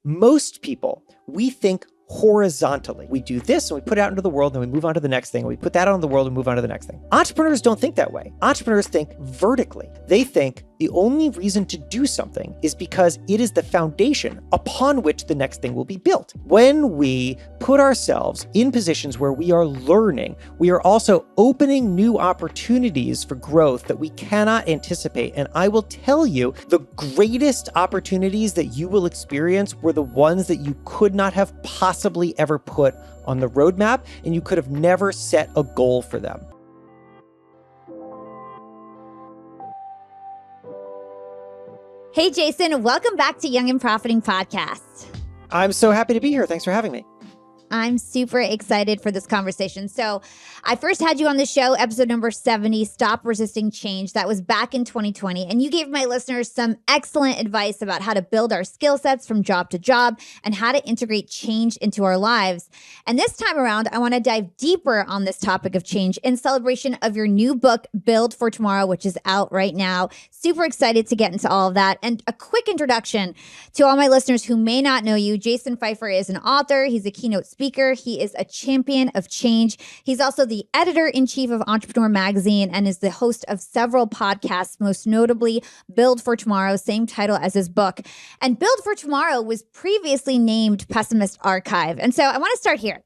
Most people, we think horizontally. We do this and we put it out into the world and we move on to the next thing. We put that out in the world and move on to the next thing. Entrepreneurs don't think that way. Entrepreneurs think vertically. They think the only reason to do something is because it is the foundation upon which the next thing will be built. When we put ourselves in positions where we are learning, we are also opening new opportunities for growth that we cannot anticipate. And I will tell you, the greatest opportunities that you will experience were the ones that you could not have possibly ever put on the roadmap, and you could have never set a goal for them. Hey, Jason, welcome back to Young and Profiting Podcast. I'm so happy to be here. Thanks for having me. I'm super excited for this conversation. So I first had you on the show, episode number 70, Stop Resisting Change. That was back in 2020. And you gave my listeners some excellent advice about how to build our skill sets from job to job and how to integrate change into our lives. And this time around, I want to dive deeper on this topic of change in celebration of your new book, Build for Tomorrow, which is out right now. Super excited to get into all of that. And a quick introduction to all my listeners who may not know you. Jason Feifer is an author. He's a keynote speaker. He is a champion of change. He's also the editor-in-chief of Entrepreneur Magazine and is the host of several podcasts, most notably Build for Tomorrow, same title as his book. And Build for Tomorrow was previously named Pessimist Archive. And so I want to start here.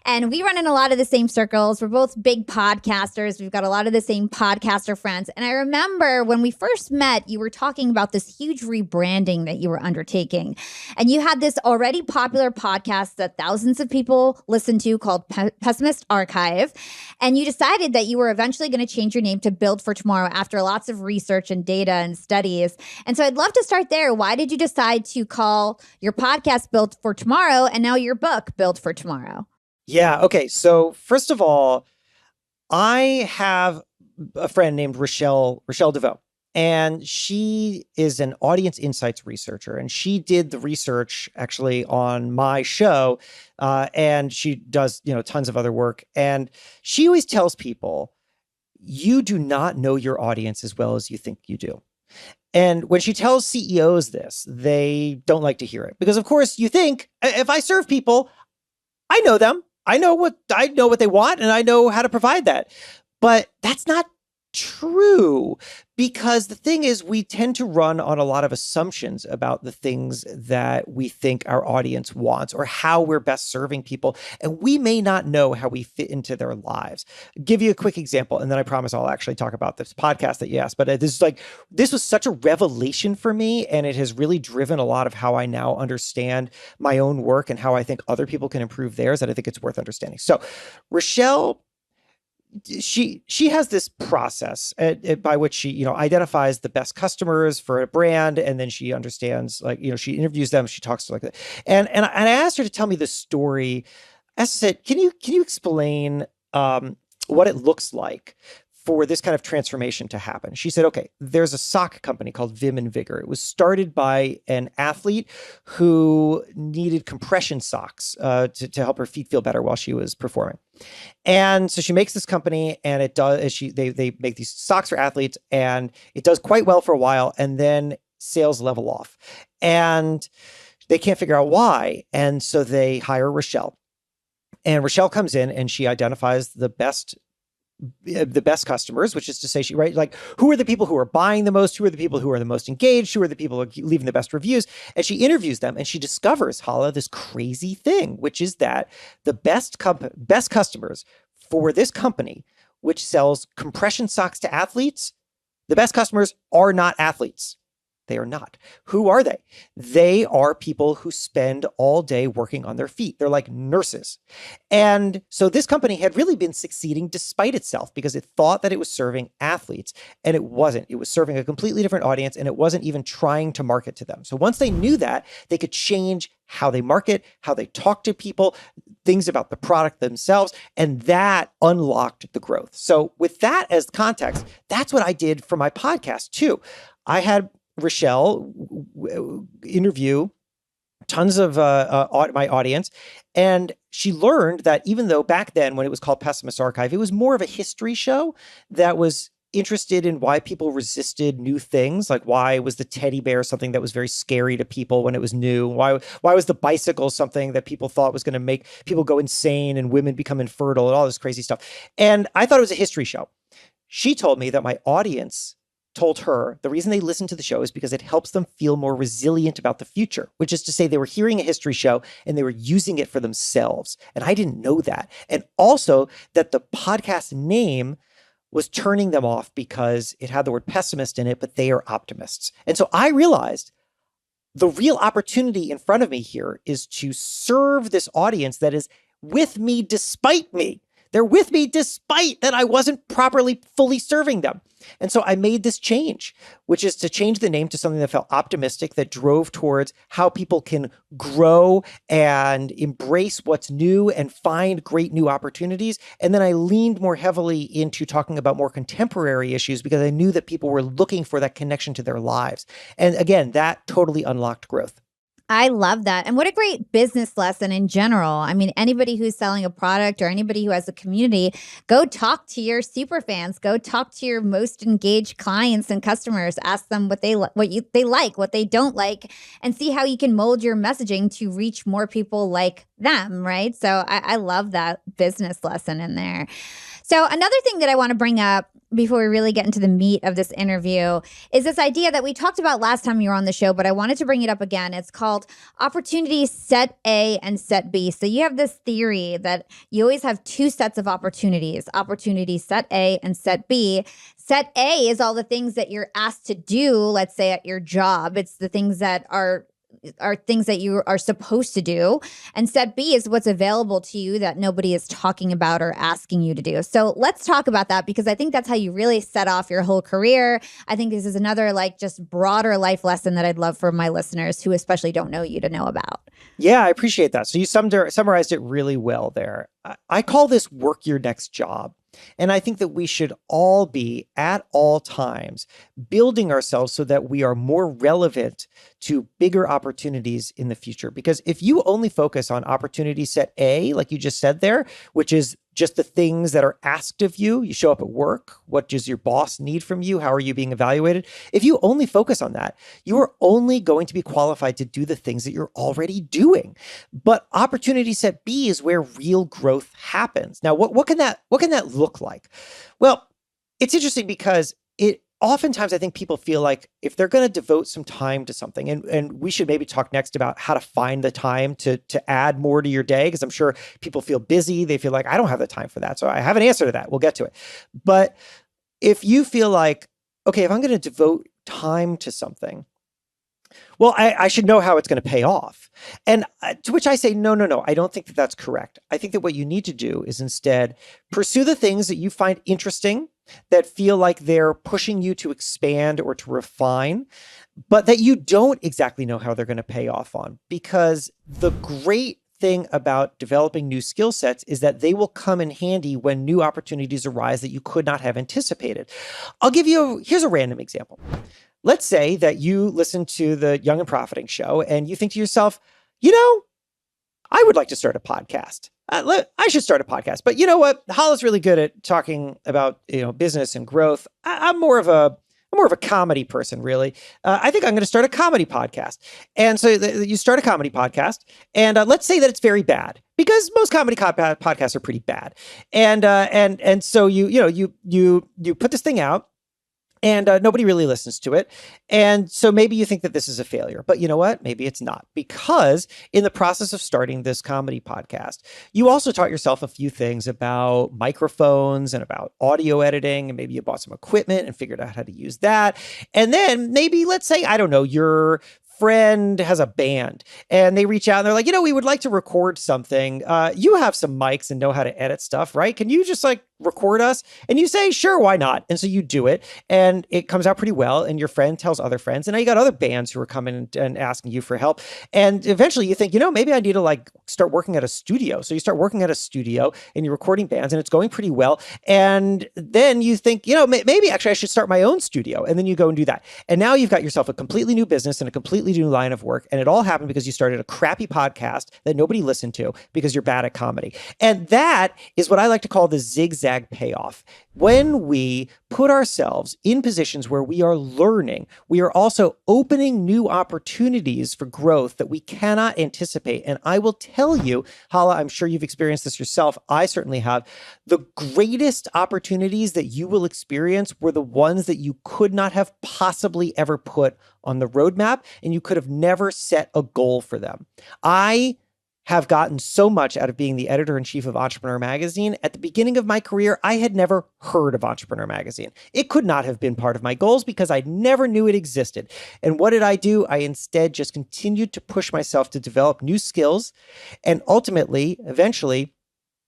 And we run in a lot of the same circles. We're both big podcasters. We've got a lot of the same podcaster friends. And I remember when we first met, you were talking about this huge rebranding that you were undertaking. And you had this already popular podcast that thousands of people listen to called Pessimist Archive. And you decided that you were eventually going to change your name to Build for Tomorrow after lots of research and data and studies. And so I'd love to start there. Why did you decide to call your podcast Build for Tomorrow and now your book Build for Tomorrow? Yeah. Okay. So first of all, I have a friend named Rochelle DeVoe, and she is an audience insights researcher, and she did the research actually on my show. And she does, tons of other work. And she always tells people, you do not know your audience as well as you think you do. And when she tells CEOs this, they don't like to hear it because, of course, you think if I serve people, I know them. I know what they want and I know how to provide that. But that's not true, because the thing is, we tend to run on a lot of assumptions about the things that we think our audience wants or how we're best serving people. And we may not know how we fit into their lives. I'll give you a quick example, and then I promise I'll actually talk about this podcast that you asked. But this was such a revelation for me, and it has really driven a lot of how I now understand my own work and how I think other people can improve theirs, that I think it's worth understanding. So Rochelle, she has this process by which she, identifies the best customers for a brand. And then she understands, she interviews them, she talks to like that. And I asked her to tell me the story. I said, can you explain what it looks like for this kind of transformation to happen? She said, okay, there's a sock company called Vim and Vigor. It was started by an athlete who needed compression socks to help her feet feel better while she was performing. And so she makes this company, and they make these socks for athletes, and it does quite well for a while, and then sales level off. And they can't figure out why. And so they hire Rochelle. And Rochelle comes in and she identifies the best customers, which is to say, who are the people who are buying the most, who are the people who are the most engaged, who are the people who are leaving the best reviews. And she interviews them, and she discovers, Hala, this crazy thing, which is that the best customers for this company, which sells compression socks to athletes, the best customers are not athletes. They are not. Who are they? They are people who spend all day working on their feet. They're like nurses. And so this company had really been succeeding despite itself, because it thought that it was serving athletes, and it wasn't. It was serving a completely different audience, and it wasn't even trying to market to them. So once they knew that, they could change how they market, how they talk to people, things about the product themselves, and that unlocked the growth. So with that as context, that's what I did for my podcast too. I had Rochelle interview tons of my audience, and she learned that even though back then, when it was called Pessimist Archive, it was more of a history show that was interested in why people resisted new things. Like, why was the teddy bear something that was very scary to people when it was new? Why was the bicycle something that people thought was going to make people go insane and women become infertile and all this crazy stuff? And I thought it was a history show. She told me that my audience told her the reason they listened to the show is because it helps them feel more resilient about the future, which is to say they were hearing a history show and they were using it for themselves. And I didn't know that. And also that the podcast name was turning them off because it had the word pessimist in it, but they are optimists. And so I realized the real opportunity in front of me here is to serve this audience that is with me despite me. They're with me despite that I wasn't properly fully serving them. And so I made this change, which is to change the name to something that felt optimistic, that drove towards how people can grow and embrace what's new and find great new opportunities. And then I leaned more heavily into talking about more contemporary issues because I knew that people were looking for that connection to their lives. And again, that totally unlocked growth. I love that. And what a great business lesson in general. I mean, anybody who's selling a product or anybody who has a community, go talk to your super fans, go talk to your most engaged clients and customers, ask them what they like, what they don't like, and see how you can mold your messaging to reach more people like them, right? So I love that business lesson in there. So another thing that I want to bring up before we really get into the meat of this interview is this idea that we talked about last time you were on the show, but I wanted to bring it up again. It's called opportunity set A and set B. So you have this theory that you always have two sets of opportunities, opportunity set A and set B. Set A is all the things that you're asked to do, let's say at your job. It's the things that are things that you are supposed to do. And set B is what's available to you that nobody is talking about or asking you to do. So let's talk about that because I think that's how you really set off your whole career. I think this is another just broader life lesson that I'd love for my listeners who especially don't know you to know about. Yeah, I appreciate that. So you summarized it really well there. I call this work your next job. And I think that we should all be at all times building ourselves so that we are more relevant to bigger opportunities in the future. Because if you only focus on opportunity set A, like you just said there, which is just the things that are asked of you, you show up at work, what does your boss need from you? How are you being evaluated? If you only focus on that, you are only going to be qualified to do the things that you're already doing. But opportunity set B is where real growth happens. Now, what can that look like? Well, it's interesting because oftentimes I think people feel like if they're going to devote some time to something, and we should maybe talk next about how to find the time to add more to your day, because I'm sure people feel busy. They feel like, I don't have the time for that. So I have an answer to that. We'll get to it. But if you feel like, okay, if I'm going to devote time to something, well, I should know how it's going to pay off. And to which I say, no, I don't think that that's correct. I think that what you need to do is instead pursue the things that you find interesting, that feel like they're pushing you to expand or to refine, but that you don't exactly know how they're going to pay off on. Because the great thing about developing new skill sets is that they will come in handy when new opportunities arise that you could not have anticipated. Here's a random example. Let's say that you listen to the Young and Profiting show and you think to yourself, I would like to start a podcast. I should start a podcast. But you know what? Hala's really good at talking about business and growth. I'm more of a comedy person, really. I think I'm going to start a comedy podcast. And so you start a comedy podcast, and let's say that it's very bad, because most comedy podcasts are pretty bad. And so you put this thing out. And nobody really listens to it. And so maybe you think that this is a failure. But you know what? Maybe it's not. Because in the process of starting this comedy podcast, you also taught yourself a few things about microphones and about audio editing. And maybe you bought some equipment and figured out how to use that. And then maybe, let's say, I don't know, your friend has a band and they reach out and they're like, we would like to record something. You have some mics and know how to edit stuff, right? Can you just record us? And you say, sure, why not? And so you do it and it comes out pretty well. And your friend tells other friends. And now you got other bands who are coming and asking you for help. And eventually you think, maybe I need to start working at a studio. So you start working at a studio and you're recording bands and it's going pretty well. And then you think, maybe actually I should start my own studio. And then you go and do that. And now you've got yourself a completely new business and a completely new line of work. And it all happened because you started a crappy podcast that nobody listened to because you're bad at comedy. And that is what I like to call the zigzag zigzag payoff. When we put ourselves in positions where we are learning, we are also opening new opportunities for growth that we cannot anticipate. And I will tell you, Hala, I'm sure you've experienced this yourself. I certainly have. The greatest opportunities that you will experience were the ones that you could not have possibly ever put on the roadmap, and you could have never set a goal for them. I have gotten so much out of being the editor-in-chief of Entrepreneur Magazine. At the beginning of my career, I had never heard of Entrepreneur Magazine. It could not have been part of my goals because I never knew it existed. And what did I do? I instead just continued to push myself to develop new skills. And ultimately, eventually,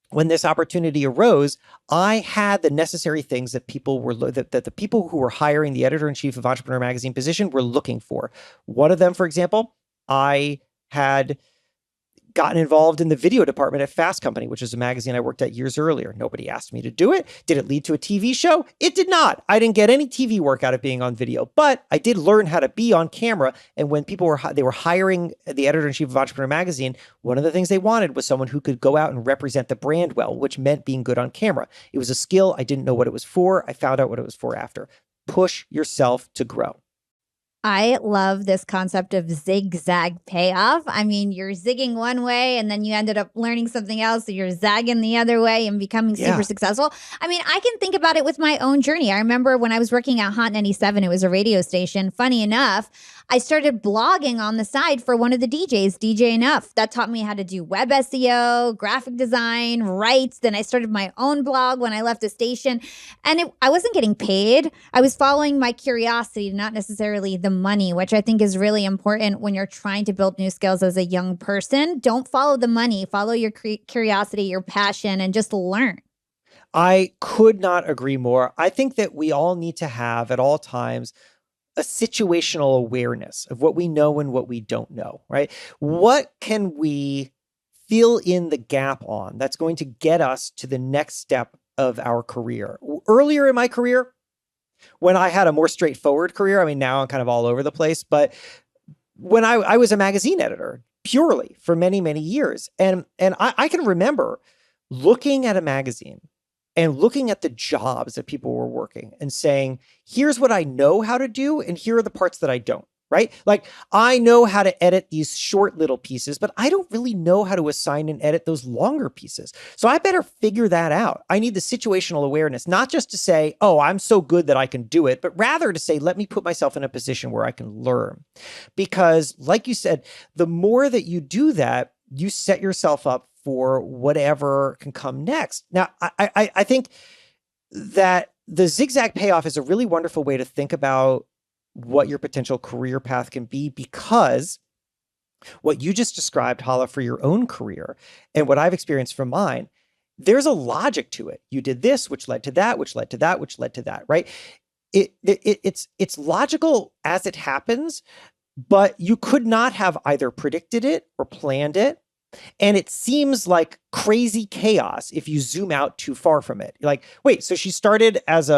when this opportunity arose, I had the necessary things that that the people who were hiring the editor-in-chief of Entrepreneur Magazine position were looking for. One of them, for example, I had gotten involved in the video department at Fast Company, which is a magazine I worked at years earlier. Nobody asked me to do it. Did it lead to a TV show? It did not. I didn't get any TV work out of being on video, but I did learn how to be on camera. And when people were hiring the editor-in-chief of Entrepreneur Magazine, one of the things they wanted was someone who could go out and represent the brand well, which meant being good on camera. It was a skill. I didn't know what it was for. I found out what it was for after. Push yourself to grow. I love this concept of zigzag payoff. I mean, you're zigging one way and then you ended up learning something else. So you're zagging the other way and becoming super successful. I mean, I can think about it with my own journey. I remember when I was working at Hot 97, it was a radio station. Funny enough, I started blogging on the side for one of the DJs, DJ Enough. That taught me how to do web SEO, graphic design, write. Then I started my own blog when I left the station. And I wasn't getting paid. I was following my curiosity, not necessarily the money, which I think is really important when you're trying to build new skills as a young person. Don't follow the money. Follow your curiosity, your passion, and just learn. I could not agree more. I think that we all need to have at all times a situational awareness of what we know and what we don't know, right? What can we fill in the gap on that's going to get us to the next step of our career? Earlier in my career, when I had a more straightforward career, I mean, now I'm kind of all over the place, but when I was a magazine editor purely for many, many years, and I can remember looking at a magazine and looking at the jobs that people were working and saying, here's what I know how to do, and here are the parts that I don't, right? Like, I know how to edit these short little pieces, but I don't really know how to assign and edit those longer pieces. So I better figure that out. I need the situational awareness, not just to say, oh, I'm so good that I can do it, but rather to say, let me put myself in a position where I can learn. Because like you said, the more that you do that, you set yourself up for whatever can come next. Now, I think that the zigzag payoff is a really wonderful way to think about what your potential career path can be, because what you just described, Hala, for your own career and what I've experienced from mine, there's a logic to it. You did this, which led to that, which led to that, which led to that, right? It's logical as it happens, but you could not have either predicted it or planned it. And it seems like crazy chaos if you zoom out too far from it. You're like, wait, so she started as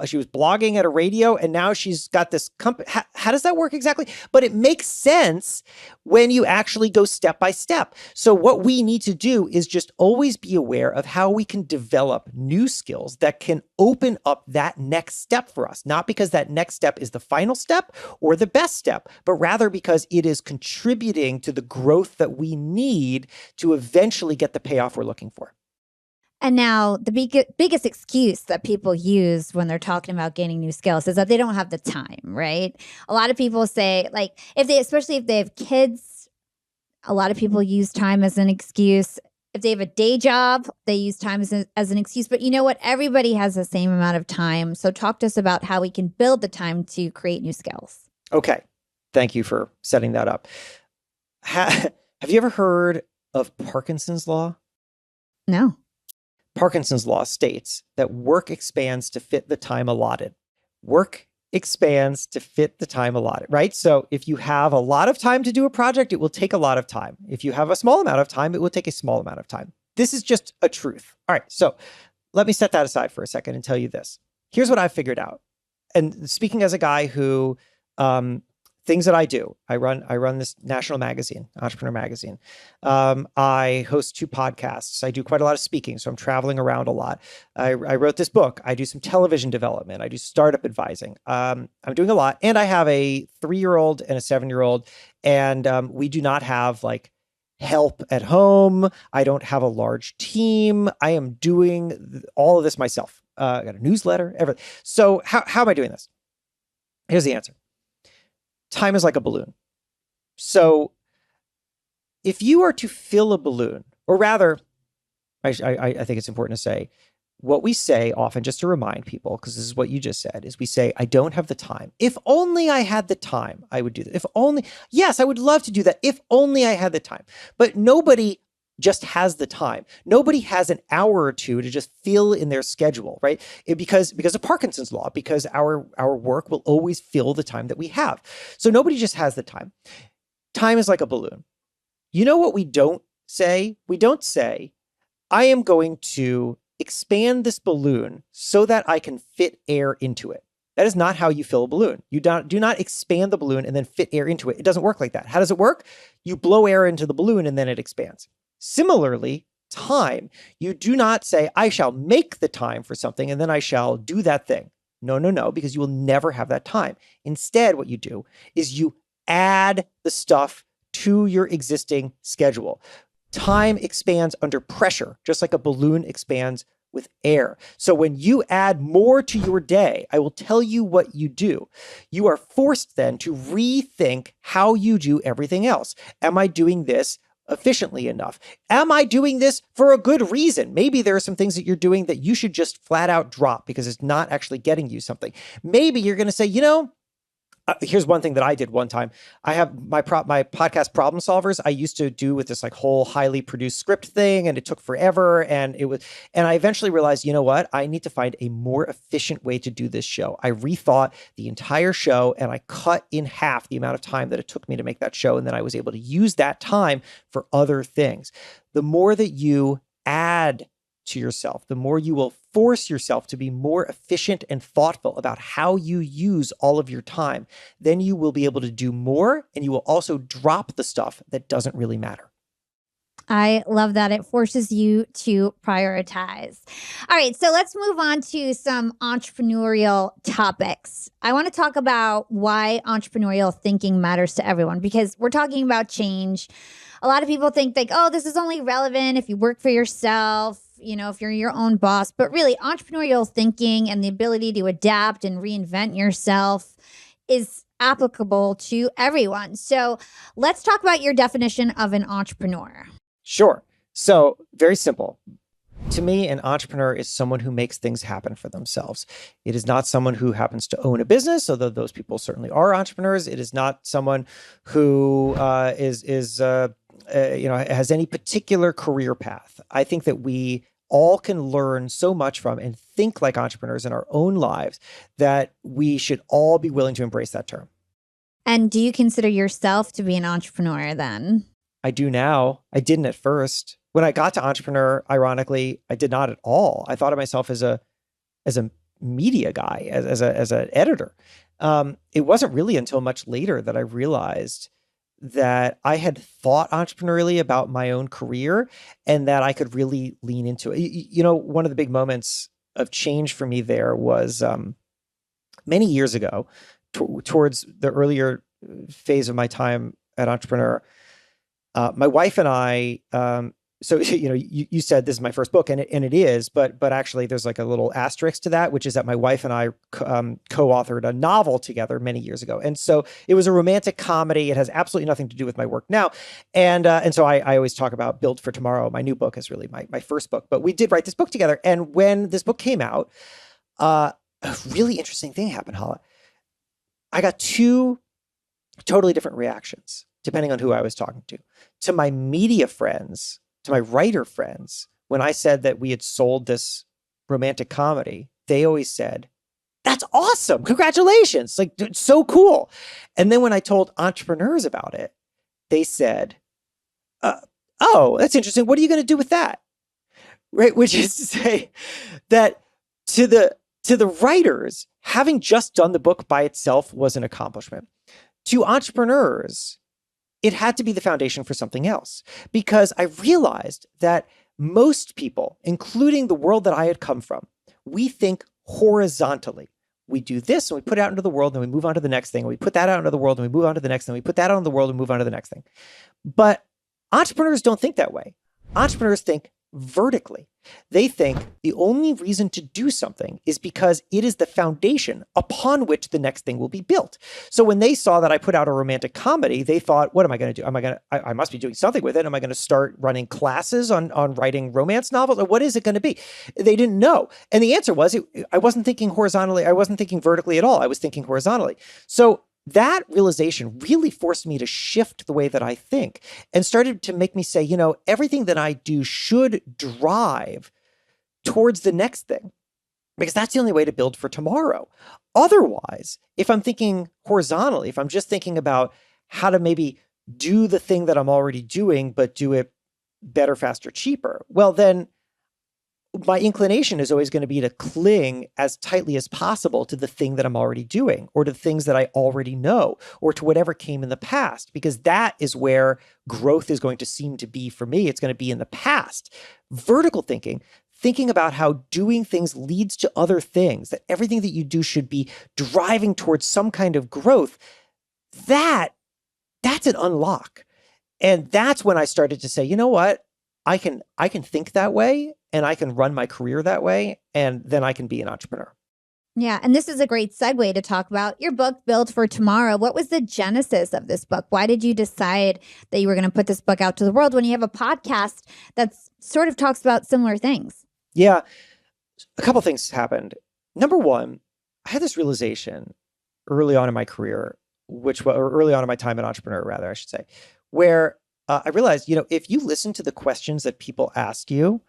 she was blogging at a radio, and now she's got this company. How does that work exactly? But it makes sense when you actually go step by step. So what we need to do is just always be aware of how we can develop new skills that can open up that next step for us. Not because that next step is the final step or the best step, but rather because it is contributing to the growth that we need to eventually get the payoff we're looking for. And now the biggest excuse that people use when they're talking about gaining new skills is that they don't have the time, right? A lot of people say, like, especially if they have kids, a lot of people use time as an excuse. If they have a day job, they use time as an excuse. But you know what? Everybody has the same amount of time. So talk to us about how we can build the time to create new skills. Okay. Thank you for setting that up. Have you ever heard of Parkinson's law? No. Parkinson's law states that work expands to fit the time allotted. Work expands to fit the time allotted, right? So if you have a lot of time to do a project, it will take a lot of time. If you have a small amount of time, it will take a small amount of time. This is just a truth. All right, so let me set that aside for a second and tell you this. Here's what I've figured out. And speaking as a guy who things that I do. I run this national magazine, Entrepreneur Magazine. I host 2 podcasts. I do quite a lot of speaking, so I'm traveling around a lot. I wrote this book. I do some television development. I do startup advising. I'm doing a lot, and I have a 3-year-old and a 7-year-old, and we do not have like help at home. I don't have a large team. I am doing all of this myself. I got a newsletter, everything. So how am I doing this? Here's the answer. Time is like a balloon. So if you are to fill a balloon, or rather, I think it's important to say, what we say often, just to remind people, because this is what you just said, is we say, I don't have the time. If only I had the time, I would do that. If only, yes, I would love to do that. If only I had the time. But nobody just has the time. Nobody has an hour or two to just fill in their schedule, right? Because of Parkinson's law, because our work will always fill the time that we have. So nobody just has the time. Time is like a balloon. You know what we don't say? We don't say, I am going to expand this balloon so that I can fit air into it. That is not how you fill a balloon. You do not expand the balloon and then fit air into it. It doesn't work like that. How does it work? You blow air into the balloon and then it expands. Similarly, time. You do not say, I shall make the time for something and then I shall do that thing. No, because you will never have that time. Instead, what you do is you add the stuff to your existing schedule. Time expands under pressure, just like a balloon expands with air. So when you add more to your day, I will tell you what you do. You are forced then to rethink how you do everything else. Am I doing this efficiently enough? Am I doing this for a good reason? Maybe there are some things that you're doing that you should just flat out drop because it's not actually getting you something. Maybe you're going to say, here's one thing that I did one time. I have my podcast Problem Solvers. I used to do with this like whole highly produced script thing, and it took forever. And I eventually realized, you know what? I need to find a more efficient way to do this show. I rethought the entire show and I cut in half the amount of time that it took me to make that show. And then I was able to use that time for other things. The more that you add to yourself, the more you will force yourself to be more efficient and thoughtful about how you use all of your time. Then you will be able to do more, and you will also drop the stuff that doesn't really matter. I love that. It forces you to prioritize. All right, so let's move on to some entrepreneurial topics. I want to talk about why entrepreneurial thinking matters to everyone, because we're talking about change. A lot of people think like, oh, this is only relevant if you work for yourself, if you're your own boss. But really, entrepreneurial thinking and the ability to adapt and reinvent yourself is applicable to everyone. So let's talk about your definition of an entrepreneur. Sure. So very simple. To me, an entrepreneur is someone who makes things happen for themselves. It is not someone who happens to own a business, although those people certainly are entrepreneurs. It is not someone who has any particular career path. I think that we all can learn so much from and think like entrepreneurs in our own lives that we should all be willing to embrace that term. And do you consider yourself to be an entrepreneur then? I do now. I didn't at first. When I got to entrepreneur, ironically, I did not at all. I thought of myself as a media guy, as an editor. It wasn't really until much later that I realized that I had thought entrepreneurially about my own career and that I could really lean into it. One of the big moments of change for me there was many years ago, towards the earlier phase of my time at Entrepreneur. My wife and I, so you said this is my first book, and it is, but actually there's like a little asterisk to that, which is that my wife and I co-authored a novel together many years ago, and so it was a romantic comedy. It has absolutely nothing to do with my work now, and so I always talk about Build for Tomorrow. My new book is really my first book, but we did write this book together, and when this book came out, a really interesting thing happened, Hala. I got 2 totally different reactions depending on who I was talking to. To my media friends, to my writer friends, when I said that we had sold this romantic comedy, they always said, that's awesome. Congratulations. Like, it's so cool. And then when I told entrepreneurs about it, they said, oh, that's interesting. What are you going to do with that? Right. Which is to say that to the writers, having just done the book by itself was an accomplishment. To entrepreneurs, it had to be the foundation for something else, because I realized that most people, including the world that I had come from, we think horizontally. We do this and we put it out into the world and we move on to the next thing. We put that out into the world and we move on to the next thing. We put that out into the world and move on to the next thing. But entrepreneurs don't think that way. Entrepreneurs think vertically. They think the only reason to do something is because it is the foundation upon which the next thing will be built. So when they saw that I put out a romantic comedy, they thought, what am I going to do? I must be doing something with it. Am I going to start running classes on writing romance novels? Or what is it going to be? They didn't know. And the answer was, I wasn't thinking horizontally. I wasn't thinking vertically at all. I was thinking horizontally. So that realization really forced me to shift the way that I think and started to make me say, everything that I do should drive towards the next thing, because that's the only way to build for tomorrow. Otherwise, if I'm thinking horizontally, if I'm just thinking about how to maybe do the thing that I'm already doing, but do it better, faster, cheaper, well, then my inclination is always going to be to cling as tightly as possible to the thing that I'm already doing, or to things that I already know, or to whatever came in the past, because that is where growth is going to seem to be for me. It's going to be in the past. Vertical thinking about how doing things leads to other things, that everything that you do should be driving towards some kind of growth. That's an unlock. And that's when I started to say, you know what? I can think that way, and I can run my career that way, and then I can be an entrepreneur. Yeah. And this is a great segue to talk about your book, Build for Tomorrow. What was the genesis of this book? Why did you decide that you were going to put this book out to the world when you have a podcast that sort of talks about similar things? Yeah. A couple things happened. Number one, I had this realization early on in my career, or early on in my time as an entrepreneur, rather, I should say, where I realized, if you listen to the questions that people ask you,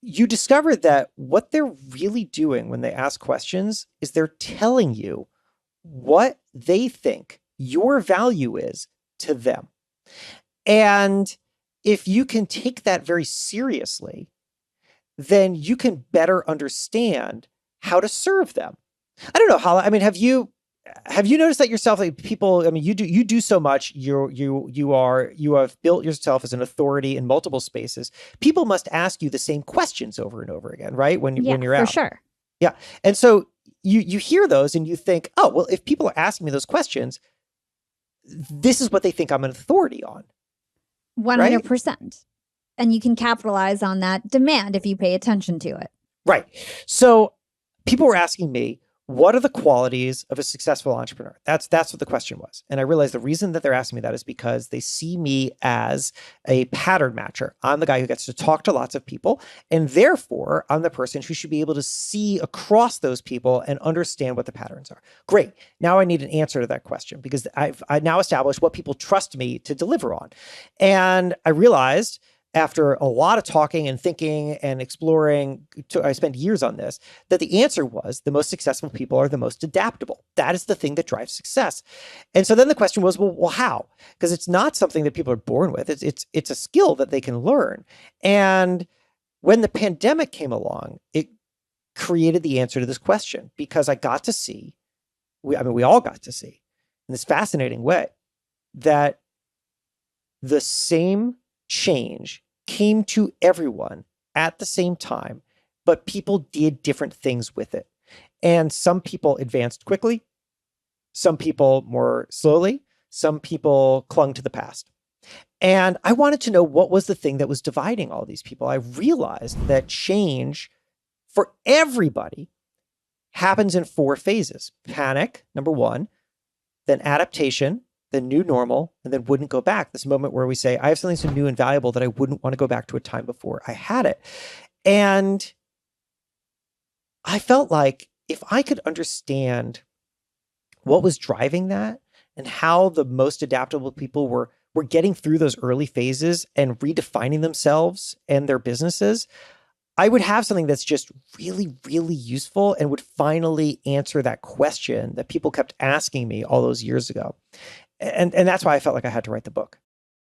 you discover that what they're really doing when they ask questions is they're telling you what they think your value is to them. And if you can take that very seriously, then you can better understand how to serve them. I don't know, Hala. I mean, have you noticed that yourself? Like, people, I mean, you do so much. You have built yourself as an authority in multiple spaces. People must ask you the same questions over and over again, right? When you're out. For sure. Yeah. And so you hear those and you think, oh, well, if people are asking me those questions, this is what they think I'm an authority on. 100%. Right? And you can capitalize on that demand if you pay attention to it. Right. So people were asking me, what are the qualities of a successful entrepreneur? That's what the question was. And I realized the reason that they're asking me that is because they see me as a pattern matcher. I'm the guy who gets to talk to lots of people. And therefore, I'm the person who should be able to see across those people and understand what the patterns are. Great. Now I need an answer to that question, because I've now established what people trust me to deliver on. And I realized, after a lot of talking and thinking and exploring, I spent years on this, that the answer was the most successful people are the most adaptable. That is the thing that drives success. And so then the question was, well, how? Because it's not something that people are born with. It's a skill that they can learn. And when the pandemic came along, it created the answer to this question, because I got to see, we all got to see in this fascinating way that the same change came to everyone at the same time, but people did different things with it. And some people advanced quickly, some people more slowly, some people clung to the past. And I wanted to know what was the thing that was dividing all these people. I realized that change for everybody happens in 4 phases. Panic, number 1, then adaptation, the new normal, and then wouldn't go back. This moment where we say, I have something so new and valuable that I wouldn't want to go back to a time before I had it. And I felt like if I could understand what was driving that and how the most adaptable people were getting through those early phases and redefining themselves and their businesses, I would have something that's just really, really useful and would finally answer that question that people kept asking me all those years ago. And that's why I felt like I had to write the book.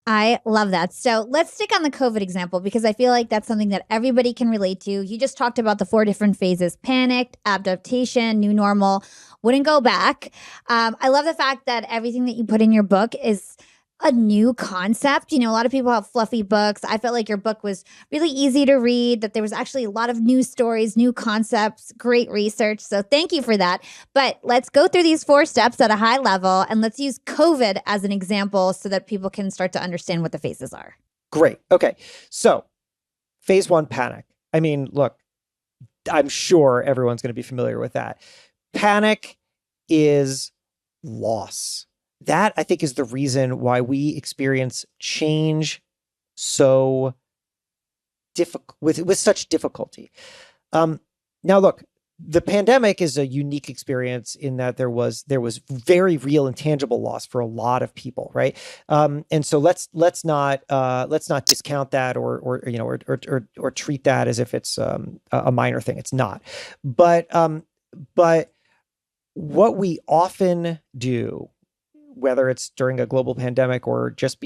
I love that. So let's stick on the COVID example because I feel like that's something that everybody can relate to. You just talked about the 4 different phases: panic, adaptation, new normal, wouldn't go back. I love the fact that everything that you put in your book is a new concept. You know, a lot of people have fluffy books. I felt like your book was really easy to read, that there was actually a lot of new stories, new concepts, great research. So thank you for that. But let's go through these 4 steps at a high level and let's use COVID as an example so that people can start to understand what the phases are. Great. Okay. So phase 1, panic. I mean, look, I'm sure everyone's going to be familiar with that. Panic is loss. That, I think, is the reason why we experience change so difficult with such difficulty. Now, look, the pandemic is a unique experience in that there was very real and tangible loss for a lot of people, right? And so let's not discount that or treat that as if it's a minor thing. It's not, but what we often do, whether it's during a global pandemic or just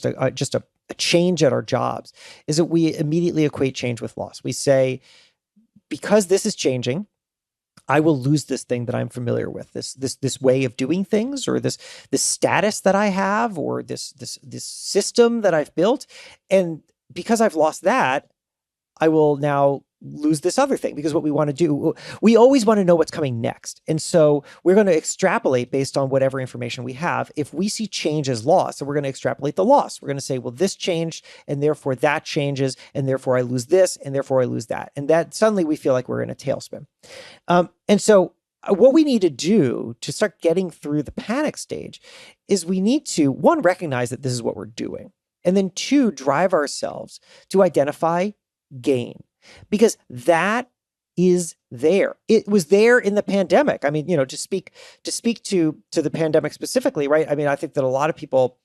a change at our jobs, is that we immediately equate change with loss. We say, because this is changing, I will lose this thing that I'm familiar with, this way of doing things, or this status that I have, or this system that I've built, and because I've lost that, I will now lose this other thing. Because what we want to do, we always want to know what's coming next. And so we're going to extrapolate based on whatever information we have. If we see change as loss, so we're going to extrapolate the loss. We're going to say, well, this changed, and therefore that changes, and therefore I lose this, and therefore I lose that. And that suddenly we feel like we're in a tailspin. And so what we need to do to start getting through the panic stage is we need to, 1, recognize that this is what we're doing. And then 2, drive ourselves to identify gain. Because that is there. It was there in the pandemic. I mean, to speak to the pandemic specifically, right? I mean, I think that a lot of people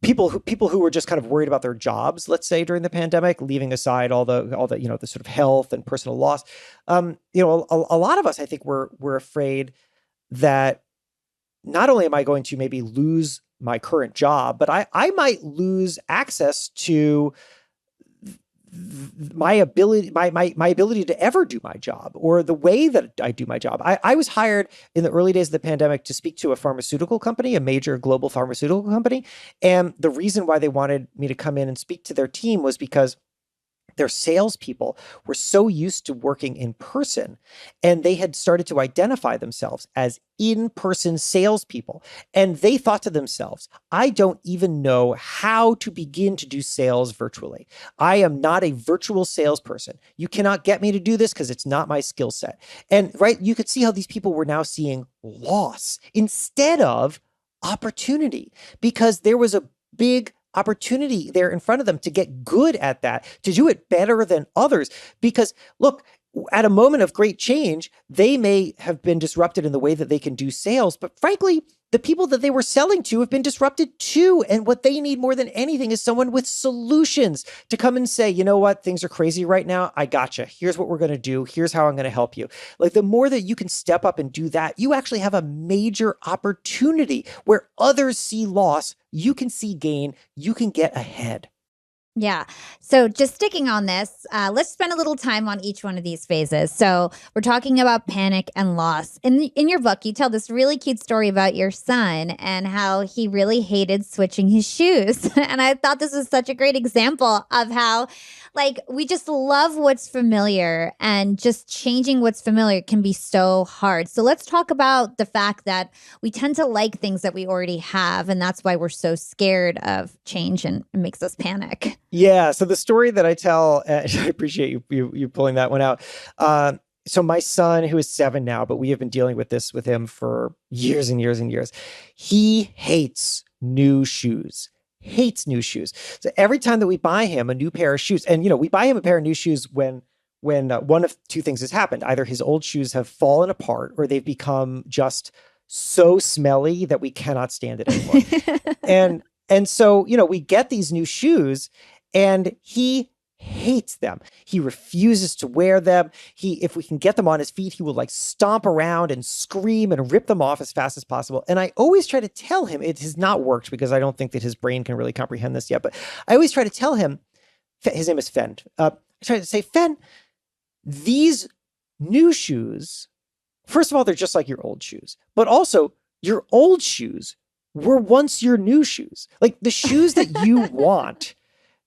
who were just kind of worried about their jobs, let's say, during the pandemic, leaving aside all the the sort of health and personal loss, a lot of us, I think, were afraid that not only am I going to maybe lose my current job, but I might lose access to my ability to ever do my job, or the way that I do my job. I was hired in the early days of the pandemic to speak to a pharmaceutical company, a major global pharmaceutical company. And the reason why they wanted me to come in and speak to their team was because their salespeople were so used to working in person, and they had started to identify themselves as in-person salespeople. And they thought to themselves, I don't even know how to begin to do sales virtually. I am not a virtual salesperson. You cannot get me to do this because it's not my skill set. And right, you could see how these people were now seeing loss instead of opportunity, because there was a big opportunity there in front of them to get good at that, to do it better than others. Because look, at a moment of great change, they may have been disrupted in the way that they can do sales, but frankly, the people that they were selling to have been disrupted too. And what they need more than anything is someone with solutions to come and say, you know what, things are crazy right now. I gotcha. Here's what we're going to do. Here's how I'm going to help you. Like, the more that you can step up and do that, you actually have a major opportunity where others see loss. You can see gain. You can get ahead. Yeah. So just sticking on this, let's spend a little time on each one of these phases. So we're talking about panic and loss. In your book, you tell this really cute story about your son and how he really hated switching his shoes. And I thought this was such a great example of how, like, we just love what's familiar, and just changing what's familiar can be so hard. So let's talk about the fact that we tend to like things that we already have, and that's why we're so scared of change, and it makes us panic. Yeah. So the story that I tell, I appreciate you pulling that one out. So my son, who is 7 now, but we have been dealing with this with him for years and years and years. He hates new shoes. Hates new shoes. So every time that we buy him a new pair of shoes, and we buy him a pair of new shoes when one of 2 things has happened: either his old shoes have fallen apart, or they've become just so smelly that we cannot stand it anymore. And so we get these new shoes, and he hates them. He refuses to wear them. If we can get them on his feet, he will like stomp around and scream and rip them off as fast as possible. And I always try to tell him, it has not worked because I don't think that his brain can really comprehend this yet, but I always try to tell him, his name is Fen. I try to say, Fen, these new shoes, first of all, they're just like your old shoes, but also your old shoes were once your new shoes. Like the shoes that you want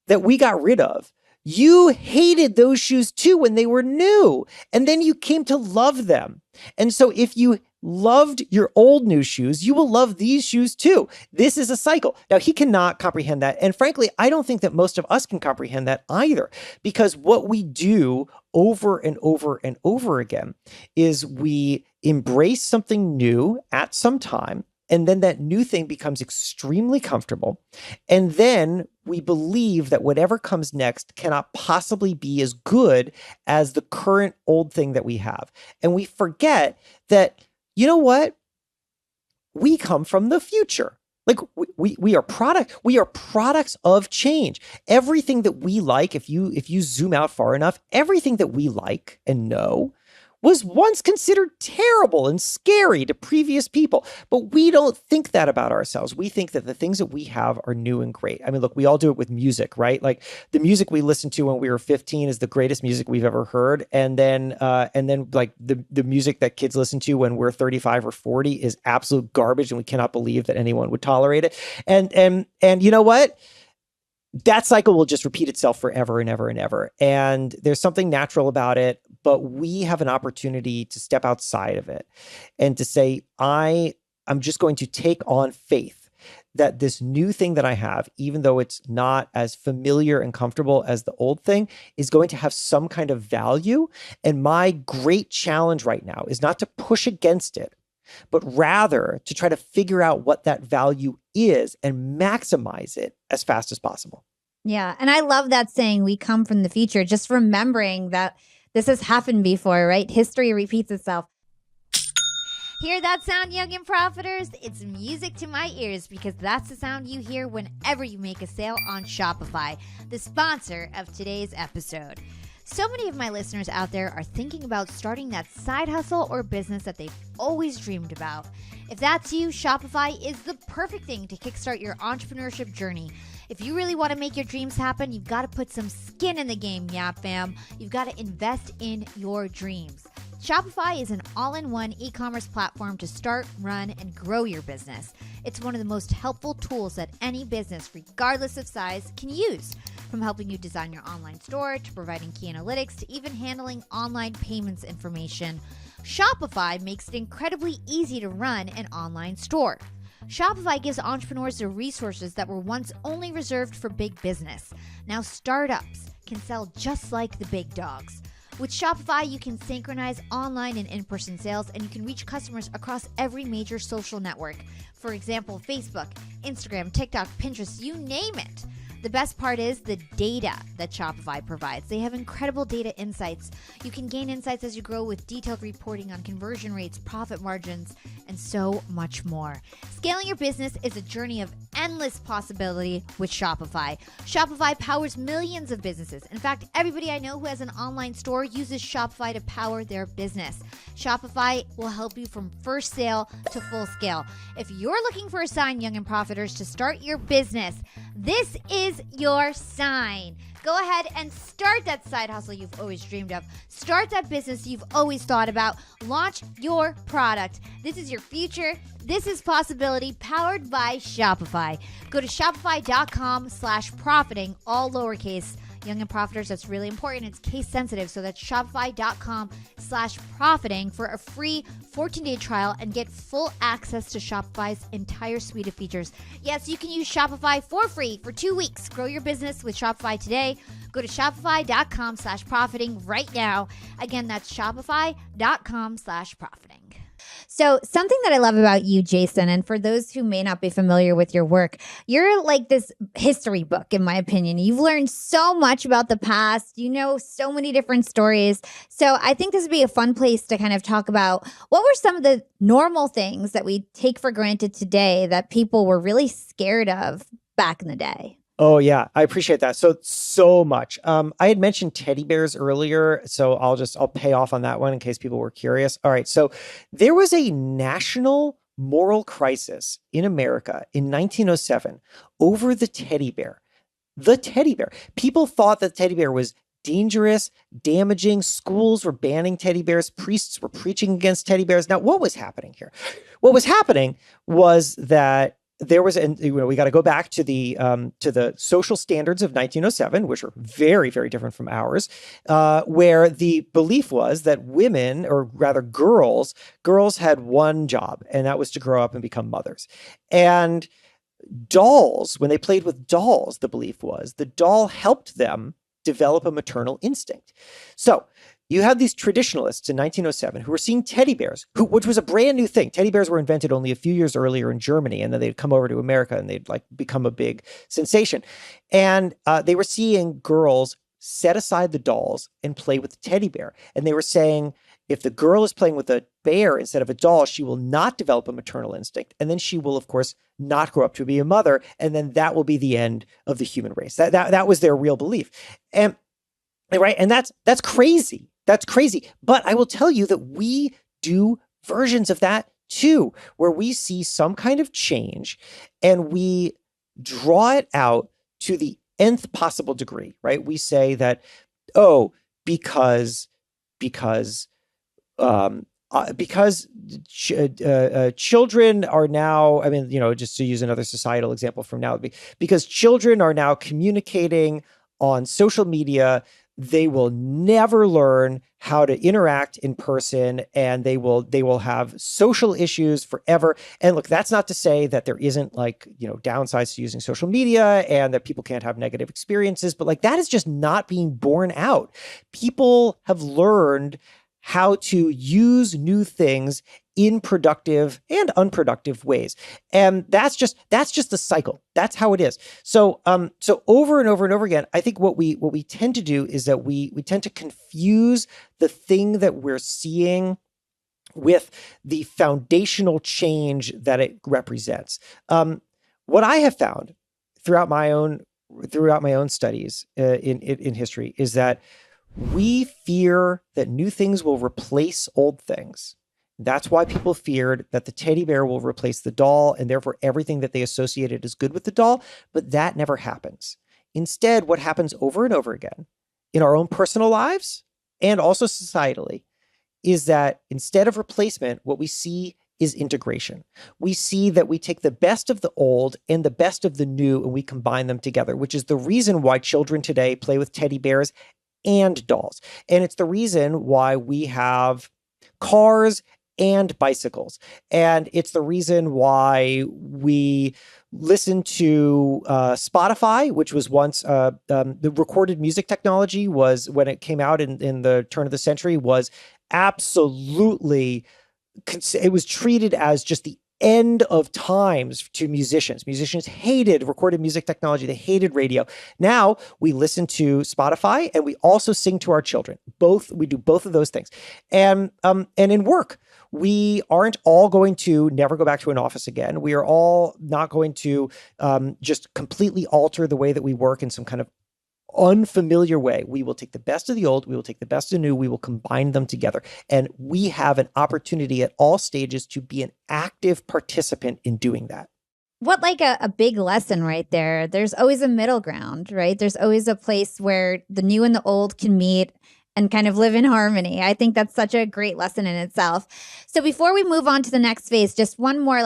that we got rid of, you hated those shoes too when they were new. And then you came to love them. And so if you loved your old new shoes, you will love these shoes too. This is a cycle. Now, he cannot comprehend that. And frankly, I don't think that most of us can comprehend that either, because what we do over and over and over again is we embrace something new at some time. And then that new thing becomes extremely comfortable. And then we believe that whatever comes next cannot possibly be as good as the current old thing that we have. And we forget that, you know what? We come from the future. Like we are products of change. Everything that we like, if you zoom out far enough, everything that we like and know was once considered terrible and scary to previous people. But we don't think that about ourselves. We think that the things that we have are new and great. I mean, look, we all do it with music, right? Like the music we listened to when we were 15 is the greatest music we've ever heard. And then like the music that kids listen to when we're 35 or 40 is absolute garbage. And we cannot believe that anyone would tolerate it. And you know what? That cycle will just repeat itself forever and ever and ever. And there's something natural about it, but we have an opportunity to step outside of it and to say, I'm just going to take on faith that this new thing that I have, even though it's not as familiar and comfortable as the old thing, is going to have some kind of value. And my great challenge right now is not to push against it, but rather to try to figure out what that value is and maximize it as fast as possible. Yeah. And I love that saying, we come from the future, just remembering that this has happened before, right? History repeats itself. Hear that sound, young and profiters? It's music to my ears, because that's the sound you hear whenever you make a sale on Shopify, the sponsor of today's episode. So many of my listeners out there are thinking about starting that side hustle or business that they've always dreamed about. If that's you, Shopify is the perfect thing to kickstart your entrepreneurship journey. If you really want to make your dreams happen, you've got to put some skin in the game, yeah, fam. You've got to invest in your dreams. Shopify is an all-in-one e-commerce platform to start, run, and grow your business. It's one of the most helpful tools that any business, regardless of size, can use. From helping you design your online store, to providing key analytics, to even handling online payments information, Shopify makes it incredibly easy to run an online store. Shopify gives entrepreneurs the resources that were once only reserved for big business. Now startups can sell just like the big dogs. With Shopify, you can synchronize online and in-person sales, and you can reach customers across every major social network. For example, Facebook, Instagram, TikTok, Pinterest, you name it. The best part is the data that Shopify provides. They have incredible data insights. You can gain insights as you grow with detailed reporting on conversion rates, profit margins, and so much more. Scaling your business is a journey of endless possibility with Shopify. Shopify powers millions of businesses. In fact, everybody I know who has an online store uses Shopify to power their business. Shopify will help you from first sale to full scale. If you're looking for a sign, young and profiters, to start your business, this is your sign. Go ahead and start that side hustle you've always dreamed of. Start that business you've always thought about. Launch your product. This is your future. This is possibility, powered by Shopify. Go to shopify.com/profiting, all lowercase. Young and profiters, that's really important. It's case sensitive. So that's shopify.com/profiting for a free 14-day trial and get full access to Shopify's entire suite of features. Yes, you can use Shopify for free for 2 weeks. Grow your business with Shopify today. Go to shopify.com/profiting right now. Again, that's shopify.com/profiting. So something that I love about you, Jason, and for those who may not be familiar with your work, you're like this history book, in my opinion. You've learned so much about the past. You know so many different stories. So I think this would be a fun place to kind of talk about what were some of the normal things that we take for granted today that people were really scared of back in the day. Oh yeah, I appreciate that so much. I had mentioned teddy bears earlier, so I'll pay off on that one in case people were curious. All right, so there was a national moral crisis in America in 1907 over the teddy bear. The teddy bear. People thought that the teddy bear was dangerous, damaging. Schools were banning teddy bears. Priests were preaching against teddy bears. Now, what was happening here? What was happening was that there was, and we got to go back to the social standards of 1907, which are very, very different from ours, where the belief was that women, or rather girls had one job, and that was to grow up and become mothers. And dolls, when they played with dolls, the belief was the doll helped them develop a maternal instinct. So you had these traditionalists in 1907 who were seeing teddy bears, which was a brand new thing. Teddy bears were invented only a few years earlier in Germany, and then they'd come over to America and they'd like become a big sensation. And they were seeing girls set aside the dolls and play with the teddy bear. And they were saying, if the girl is playing with a bear instead of a doll, she will not develop a maternal instinct. And then she will, of course, not grow up to be a mother. And then that will be the end of the human race. That was their real belief. And right. And that's crazy. That's crazy. But I will tell you that we do versions of that too, where we see some kind of change and we draw it out to the nth possible degree, right? We say that, oh, because children are now, I mean, just to use another societal example from now, because children are now communicating on social media, they will never learn how to interact in person, and they will have social issues forever. And look, that's not to say that there isn't downsides to using social media and that people can't have negative experiences, but that is just not being borne out. People have learned how to use new things in productive and unproductive ways. And that's just the cycle. That's how it is. So over and over and over again, I think what we tend to do is that we tend to confuse the thing that we're seeing with the foundational change that it represents. What I have found throughout my own studies in history is that we fear that new things will replace old things. That's why people feared that the teddy bear will replace the doll, and therefore everything that they associated as good with the doll. But that never happens. Instead, what happens over and over again in our own personal lives and also societally is that instead of replacement, what we see is integration. We see that we take the best of the old and the best of the new, and we combine them together, which is the reason why children today play with teddy bears and dolls. And it's the reason why we have cars and bicycles. And it's the reason why we listen to Spotify, which was once the recorded music technology was, when it came out in the turn of the century, was absolutely, it was treated as just the end of times to musicians. Musicians hated recorded music technology. They hated radio. Now we listen to Spotify and we also sing to our children. We do both of those things. And in work, we aren't all going to never go back to an office again. We are all not going to just completely alter the way that we work in some kind of unfamiliar way. We will take the best of the old, we will take the best of the new, we will combine them together. And we have an opportunity at all stages to be an active participant in doing that. What a big lesson right there. There's always a middle ground, right? There's always a place where the new and the old can meet and kind of live in harmony. I think that's such a great lesson in itself. So before we move on to the next phase, just one more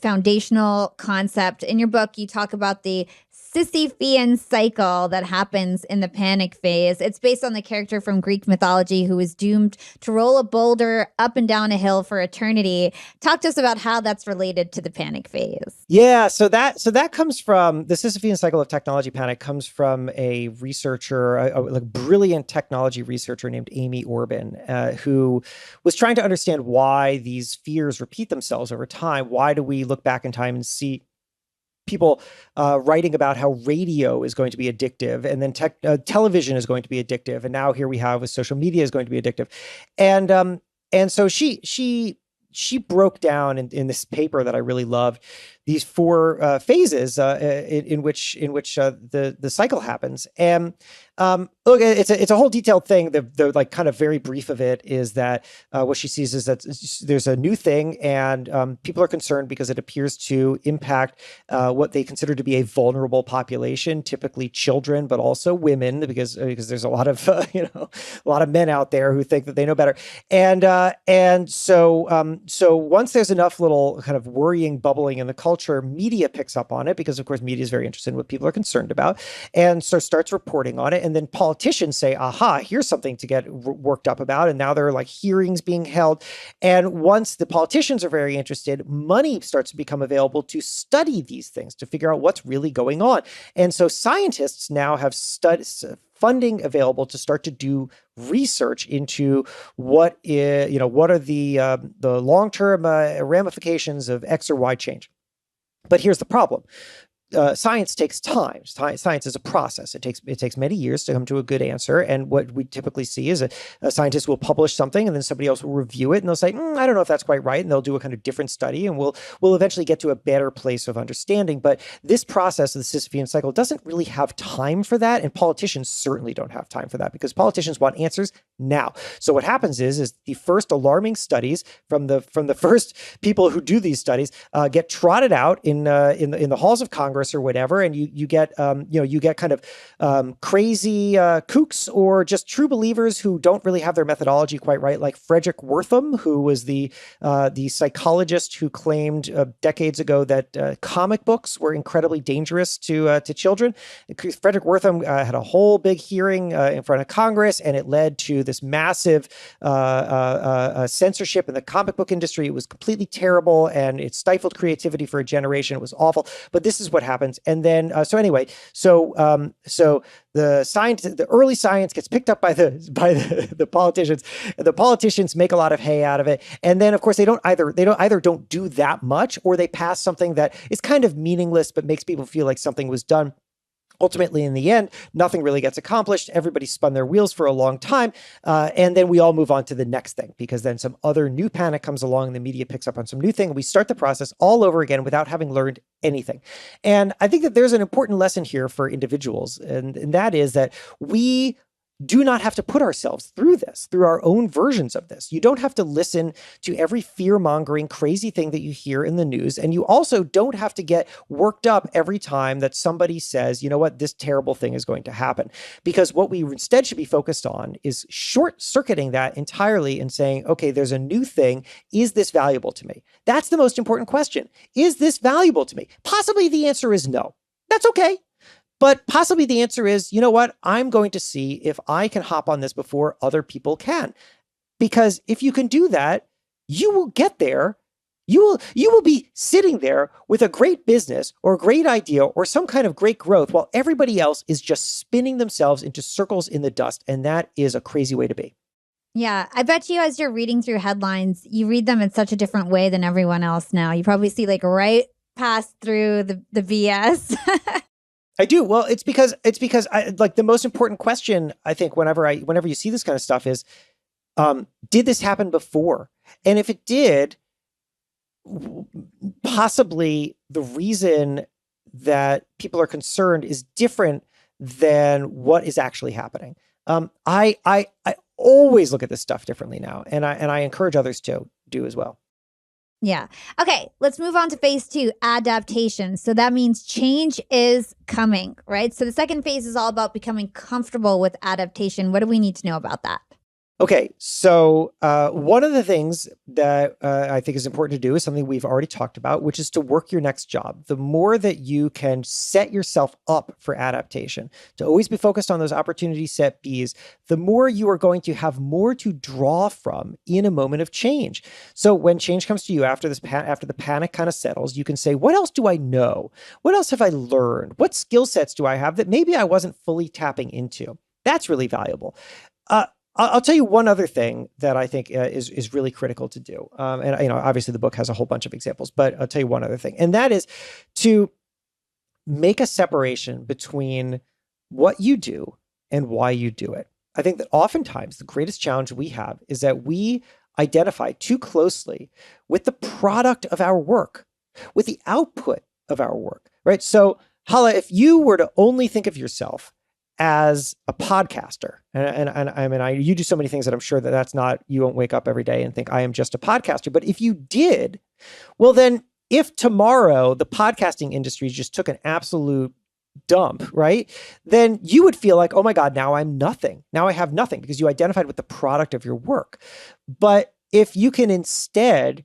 foundational concept. In your book, you talk about the Sisyphean cycle that happens in the panic phase. It's based on the character from Greek mythology who is doomed to roll a boulder up and down a hill for eternity. Talk to us about how that's related to the panic phase. Yeah, so that comes from the Sisyphean cycle of technology panic, comes from a researcher, a brilliant technology researcher named Amy Orban, who was trying to understand why these fears repeat themselves over time. Why do we look back in time and see people writing about how radio is going to be addictive, and then television is going to be addictive, and now here we have with social media is going to be addictive, and so she broke down in this paper that I really loved phases in which the cycle happens. And look, it's a whole detailed thing. The like kind of very brief of it is that what she sees is that there's a new thing, and people are concerned because it appears to impact what they consider to be a vulnerable population, typically children, but also women, because there's a lot of a lot of men out there who think that they know better. And so once there's enough little kind of worrying bubbling in the culture, media picks up on it, because of course media is very interested in what people are concerned about, and so starts reporting on it. And then politicians say, aha, here's something to get worked up about. And now there are like hearings being held. And once the politicians are very interested, money starts to become available to study these things, to figure out what's really going on. And so scientists now have funding available to start to do research into what are the long-term ramifications of X or Y change. But here's the problem. Science takes time. Science is a process. It takes many years to come to a good answer. And what we typically see is a scientist will publish something, and then somebody else will review it, and they'll say, I don't know if that's quite right. And they'll do a kind of different study, and we'll eventually get to a better place of understanding. But this process of the Sisyphean cycle doesn't really have time for that. And politicians certainly don't have time for that, because politicians want answers now. So what happens is the first alarming studies from the first people who do these studies get trotted out in the halls of Congress or whatever, and you get kind of crazy kooks, or just true believers who don't really have their methodology quite right, like Frederick Wortham, who was the psychologist who claimed decades ago that comic books were incredibly dangerous to children. Frederick Wortham had a whole big hearing in front of Congress, and it led to this massive censorship in the comic book industry. It was completely terrible, and it stifled creativity for a generation. It was awful. But this is what happens. And then, so the early science gets picked up by the politicians, and the politicians make a lot of hay out of it. And then, of course, they either don't do that much, or they pass something that is kind of meaningless, but makes people feel like something was done. Ultimately, in the end, nothing really gets accomplished. Everybody spun their wheels for a long time. And then we all move on to the next thing, because then some other new panic comes along, and the media picks up on some new thing. And we start the process all over again without having learned anything. And I think that there's an important lesson here for individuals. And that is that we do not have to put ourselves through our own versions of this. You don't have to listen to every fear-mongering, crazy thing that you hear in the news. And you also don't have to get worked up every time that somebody says, you know what, this terrible thing is going to happen. Because what we instead should be focused on is short-circuiting that entirely and saying, okay, there's a new thing. Is this valuable to me? That's the most important question. Is this valuable to me? Possibly the answer is no. That's okay. But possibly the answer is, you know what, I'm going to see if I can hop on this before other people can. Because if you can do that, you will get there. You will be sitting there with a great business or a great idea or some kind of great growth, while everybody else is just spinning themselves into circles in the dust. And that is a crazy way to be. Yeah, I bet you as you're reading through headlines, you read them in such a different way than everyone else now. You probably see like right past through the BS. I do. Well, it's because I like the most important question, I think, whenever you see this kind of stuff is, did this happen before? And if it did, possibly the reason that people are concerned is different than what is actually happening. I always look at this stuff differently now, and I encourage others to do as well. Yeah. Okay, let's move on to phase 2, adaptation. So that means change is coming, right? So the second phase is all about becoming comfortable with adaptation. What do we need to know about that? Okay, so one of the things that I think is important to do is something we've already talked about, which is to work your next job. The more that you can set yourself up for adaptation, to always be focused on those opportunity set Bs, the more you are going to have more to draw from in a moment of change. So when change comes to you after the panic kind of settles, you can say, what else do I know? What else have I learned? What skill sets do I have that maybe I wasn't fully tapping into? That's really valuable. I'll tell you one other thing that I think is really critical to do. And obviously the book has a whole bunch of examples, but I'll tell you one other thing. And that is to make a separation between what you do and why you do it. I think that oftentimes the greatest challenge we have is that we identify too closely with the product of our work. with the output of our work, right? So, Hala, if you were to only think of yourself as a podcaster, and I mean, you do so many things that I'm sure that's not, you won't wake up every day and think I am just a podcaster. But if you did, well, then if tomorrow the podcasting industry just took an absolute dump, right? Then you would feel like, oh my God, now I'm nothing. Now I have nothing because you identified with the product of your work. But if you can instead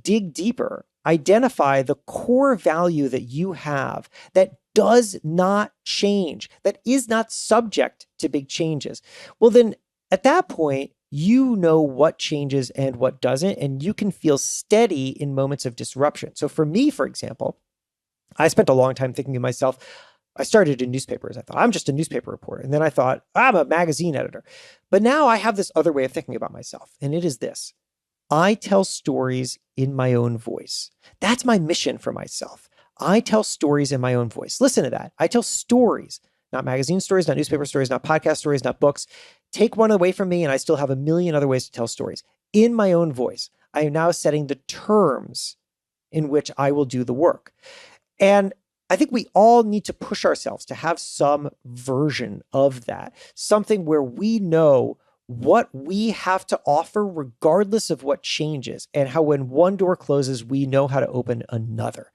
dig deeper, identify the core value that you have that does not change, that is not subject to big changes, well, then at that point, you know what changes and what doesn't, and you can feel steady in moments of disruption. So for me, for example, I spent a long time thinking to myself, I started in newspapers. I thought, I'm just a newspaper reporter. And then I thought, I'm a magazine editor. But now I have this other way of thinking about myself. And it is this: I tell stories in my own voice. That's my mission for myself. I tell stories in my own voice. Listen to that. I tell stories, not magazine stories, not newspaper stories, not podcast stories, not books. Take one away from me and I still have a million other ways to tell stories in my own voice. I am now setting the terms in which I will do the work. And I think we all need to push ourselves to have some version of that, something where we know what we have to offer regardless of what changes, and how when one door closes, we know how to open another.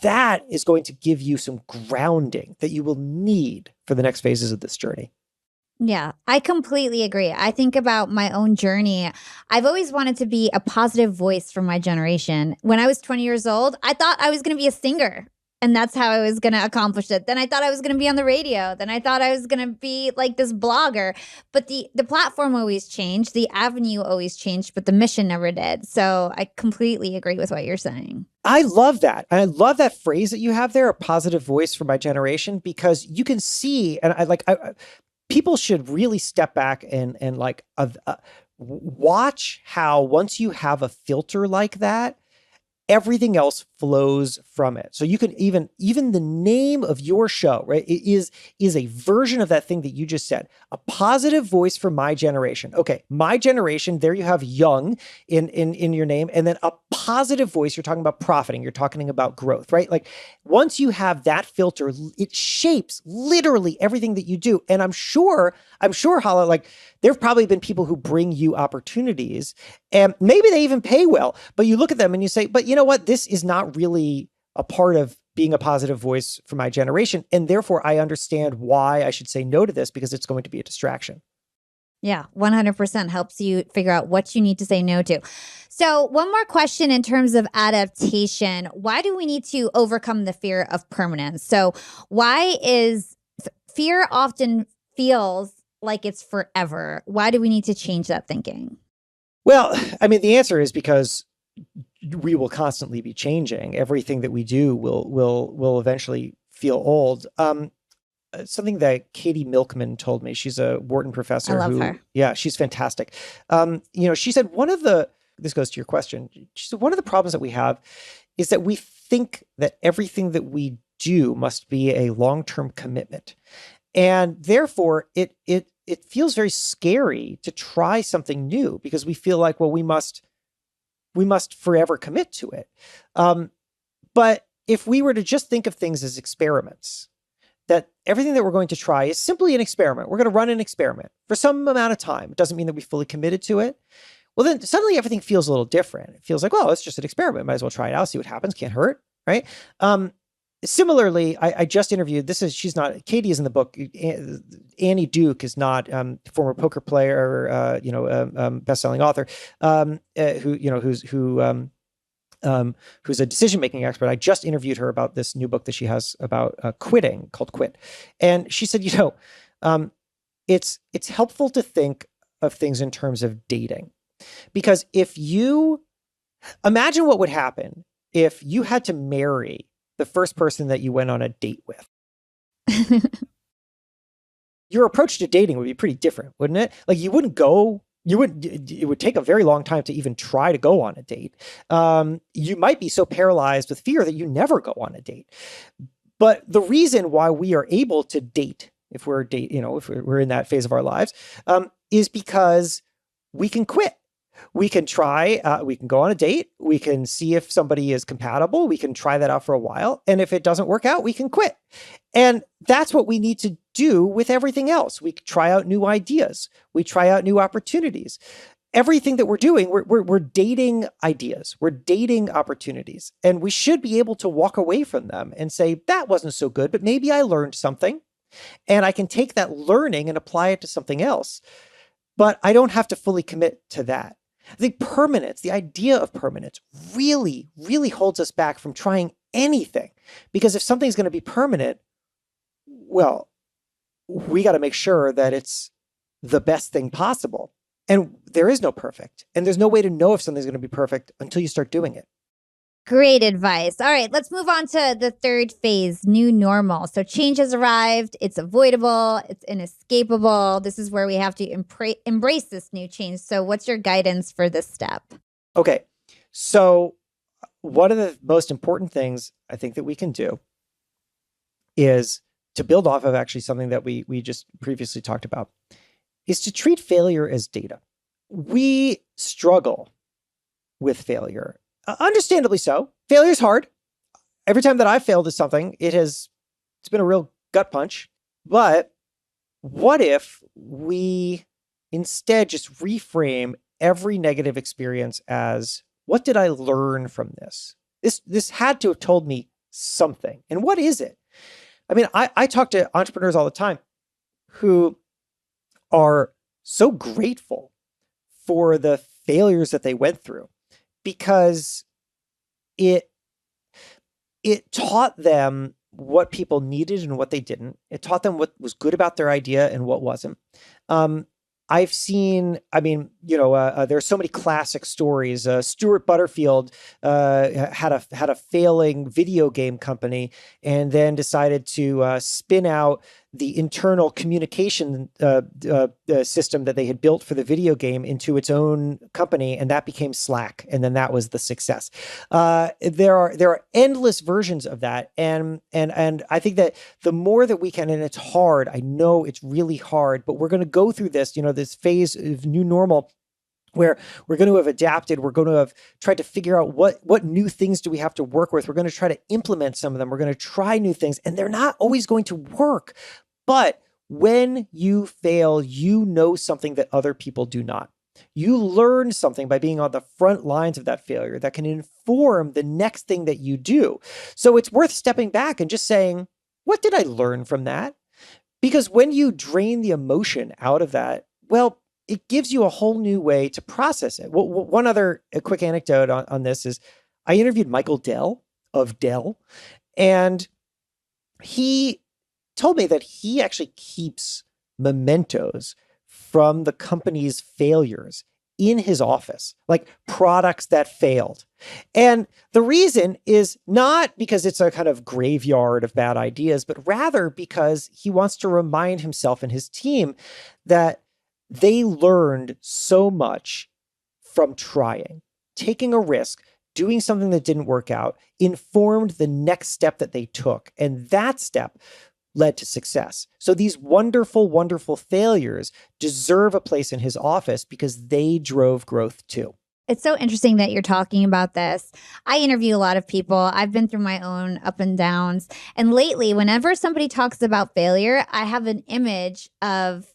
That is going to give you some grounding that you will need for the next phases of this journey. Yeah, I completely agree. I think about my own journey. I've always wanted to be a positive voice for my generation. When I was 20 years old, I thought I was going to be a singer. And that's how I was going to accomplish it. Then I thought I was going to be on the radio. Then I thought I was going to be like this blogger. But the platform always changed. The avenue always changed, but the mission never did. So I completely agree with what you're saying. I love that. And I love that phrase that you have there, a positive voice for my generation, because you can see, and people should really step back and watch how once you have a filter like that, everything else flows from it. So you can even the name of your show, right, is a version of that thing that you just said. A positive voice for my generation. Okay, my generation, there you have young in your name, and then a positive voice, you're talking about profiting, you're talking about growth, right? Like once you have that filter, it shapes literally everything that you do. And I'm sure, Hala, like there've probably been people who bring you opportunities and maybe they even pay well, but you look at them and you say, but you know what? This is not really a part of being a positive voice for my generation. And therefore I understand why I should say no to this, because it's going to be a distraction. Yeah, 100% helps you figure out what you need to say no to. So one more question in terms of adaptation. Why do we need to overcome the fear of permanence? So why is fear often feels like it's forever? Why do we need to change that thinking? Well, I mean, the answer is because we will constantly be changing. Everything that we do will eventually feel old. Something that Katie Milkman told me. She's a Wharton professor. I love her. Yeah, she's fantastic. She said this goes to your question. She said one of the problems that we have is that we think that everything that we do must be a long-term commitment, and therefore it feels very scary to try something new because we feel like, well, we must forever commit to it. But if we were to just think of things as experiments, that everything that we're going to try is simply an experiment. We're going to run an experiment for some amount of time. It doesn't mean that we fully committed to it. Well, then suddenly everything feels a little different. It feels like, well, it's just an experiment. Might as well try it out, see what happens. Can't hurt, right? Similarly, I just interviewed, Katie is in the book. Annie Duke is not, former poker player, best-selling author, who's a decision-making expert. I just interviewed her about this new book that she has about quitting called Quit. And she said, it's helpful to think of things in terms of dating, because if you imagine what would happen if you had to marry the first person that you went on a date with. Your approach to dating would be pretty different, wouldn't it? Like it would take a very long time to even try to go on a date. You might be so paralyzed with fear that you never go on a date. But the reason why we are able to date, if we're in that phase of our lives, is because we can quit. We can try, we can go on a date. We can see if somebody is compatible. We can try that out for a while. And if it doesn't work out, we can quit. And that's what we need to do with everything else. We try out new ideas. We try out new opportunities. Everything that we're doing, we're dating ideas. We're dating opportunities. And we should be able to walk away from them and say, that wasn't so good, but maybe I learned something. And I can take that learning and apply it to something else. But I don't have to fully commit to that. I think permanence, the idea of permanence, really, really holds us back from trying anything. Because if something's going to be permanent, well, we got to make sure that it's the best thing possible. And there is no perfect. And there's no way to know if something's going to be perfect until you start doing it. Great advice. All right, let's move on to the third phase, new normal. So change has arrived. It's avoidable. It's inescapable. This is where we have to embrace this new change. So what's your guidance for this step? Okay. So one of the most important things I think that we can do is to build off of actually something that we just previously talked about, is to treat failure as data. We struggle with failure. Understandably so. Failure is hard. Every time that I've failed at something, it's been a real gut punch. But what if we instead just reframe every negative experience as, what did I learn from this? This had to have told me something. And what is it? I mean, I talk to entrepreneurs all the time who are so grateful for the failures that they went through, because it taught them what people needed and what they didn't. It taught them what was good about their idea and what wasn't. I've seen, there's so many classic stories. Stuart Butterfield had a failing video game company and then decided to spin out the internal communication system that they had built for the video game into its own company, and that became Slack, and then that was the success. There are endless versions of that, and I think that the more that we can, and it's hard. I know it's really hard, but we're going to go through this, this phase of new normal, where we're going to have adapted. We're going to have tried to figure out what new things do we have to work with. We're going to try to implement some of them. We're going to try new things, and they're not always going to work. But when you fail, you know something that other people do not. You learn something by being on the front lines of that failure that can inform the next thing that you do. So it's worth stepping back and just saying, what did I learn from that? Because when you drain the emotion out of that, well, it gives you a whole new way to process it. One other quick anecdote on this is I interviewed Michael Dell of Dell, and he told me that he actually keeps mementos from the company's failures in his office, like products that failed. And the reason is not because it's a kind of graveyard of bad ideas, but rather because he wants to remind himself and his team that they learned so much from trying, taking a risk, doing something that didn't work out, informed the next step that they took. And that step led to success. So these wonderful, wonderful failures deserve a place in his office because they drove growth too. It's so interesting that you're talking about this. I interview a lot of people. I've been through my own up and downs. And lately, whenever somebody talks about failure, I have an image of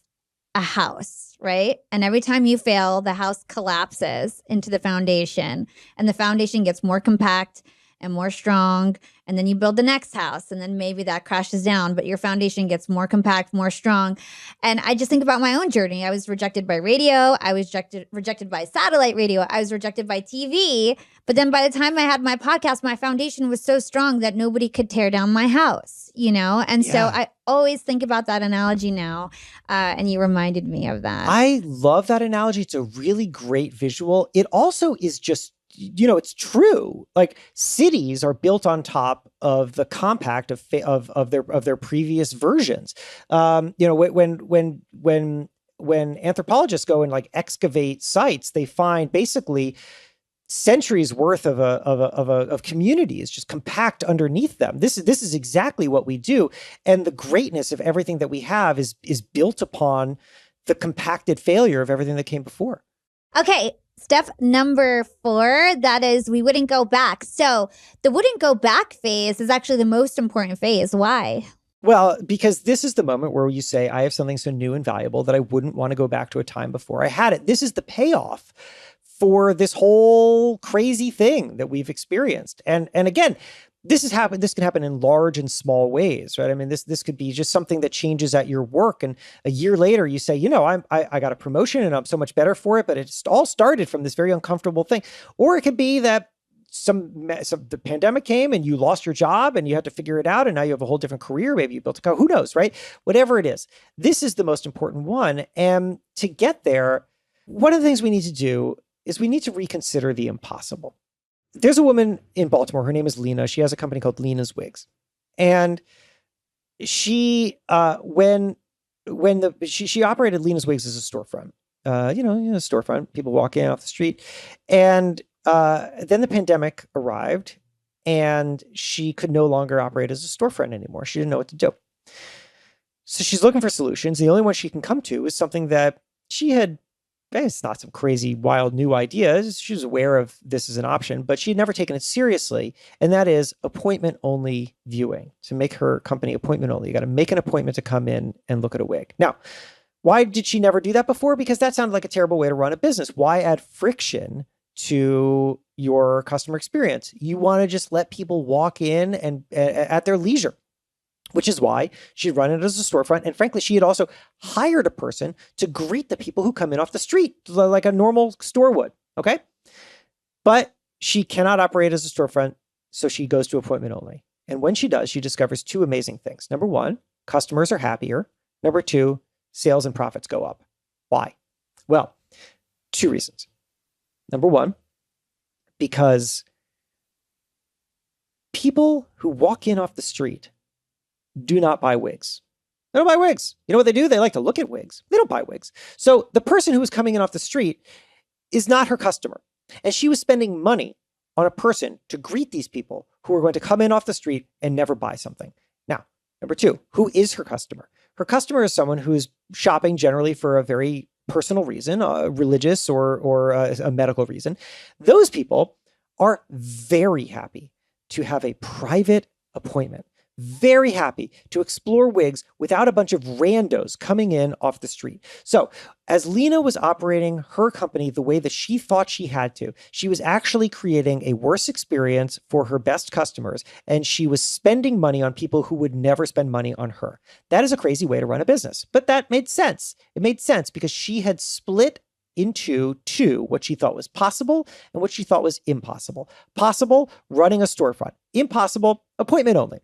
a house, right? And every time you fail, the house collapses into the foundation, and the foundation gets more compact and more strong. And then you build the next house, and then maybe that crashes down, but your foundation gets more compact, more strong. And I just think about my own journey. I was rejected by radio. I was rejected by satellite radio. I was rejected by TV. But then by the time I had my podcast, my foundation was so strong that nobody could tear down my house, And so I always think about that analogy now. And you reminded me of that. I love that analogy. It's a really great visual. It also is just, it's true. Like, cities are built on top of the compact of their previous versions. When anthropologists go and like excavate sites, they find basically centuries worth of communities just compact underneath them. This is exactly what we do, and the greatness of everything that we have is built upon the compacted failure of everything that came before. Okay, Step number 4, that is, we wouldn't go back. So the wouldn't go back phase is actually the most important phase. Why? Well, because this is the moment where you say, I have something so new and valuable that I wouldn't want to go back to a time before I had it. This is the payoff for this whole crazy thing that we've experienced. And again, this can happen in large and small ways, right? I mean, this could be just something that changes at your work. And a year later you say, I got a promotion and I'm so much better for it, but it all started from this very uncomfortable thing. Or it could be that the pandemic came and you lost your job and you had to figure it out. And now you have a whole different career. Maybe you built a car, who knows, right? Whatever it is, this is the most important one. And to get there, one of the things we need to do is we need to reconsider the impossible. There's a woman in Baltimore. Her name is Lena. She has a company called Lena's Wigs. And she, she operated Lena's Wigs as a storefront, a storefront, people walk in off the street. And then the pandemic arrived and she could no longer operate as a storefront anymore. She didn't know what to do. So she's looking for solutions. The only one she can come to is something that it's not some crazy, wild new ideas. She was aware of this as an option, but she had never taken it seriously. And that is appointment only viewing. To make her company appointment only, you got to make an appointment to come in and look at a wig. Now, why did she never do that before? Because that sounded like a terrible way to run a business. Why add friction to your customer experience? You want to just let people walk in and at their leisure, which is why she'd run it as a storefront. And frankly, she had also hired a person to greet the people who come in off the street like a normal store would. Okay. But she cannot operate as a storefront. So she goes to appointment only. And when she does, she discovers 2 amazing things. Number 1, customers are happier. Number 2, sales and profits go up. Why? Well, 2 reasons. Number 1, because people who walk in off the street do not buy wigs. They don't buy wigs. You know what they do? They like to look at wigs. They don't buy wigs. So the person who was coming in off the street is not her customer. And she was spending money on a person to greet these people who are going to come in off the street and never buy something. Now, number 2, who is her customer? Her customer is someone who's shopping generally for a very personal reason, a religious or a medical reason. Those people are very happy to have a private appointment. Very happy to explore wigs without a bunch of randos coming in off the street. So as Lena was operating her company the way that she thought she had to, she was actually creating a worse experience for her best customers, and she was spending money on people who would never spend money on her. That is a crazy way to run a business, but that made sense. It made sense because she had split into 2, what she thought was possible and what she thought was impossible. Possible, running a storefront. Impossible, appointment only.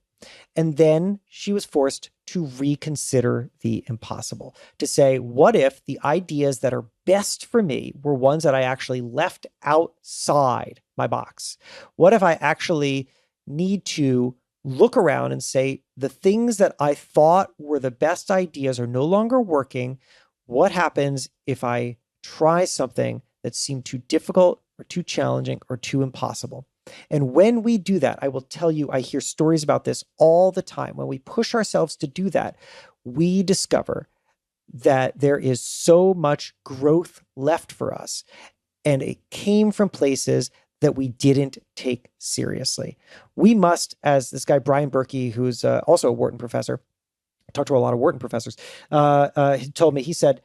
And then she was forced to reconsider the impossible, to say, what if the ideas that are best for me were ones that I actually left outside my box? What if I actually need to look around and say, the things that I thought were the best ideas are no longer working? What happens if I try something that seemed too difficult or too challenging or too impossible? And when we do that, I will tell you, I hear stories about this all the time. When we push ourselves to do that, we discover that there is so much growth left for us. And it came from places that we didn't take seriously. We must, as this guy, Brian Berkey, who's also a Wharton professor, I talked to a lot of Wharton professors, he told me, he said,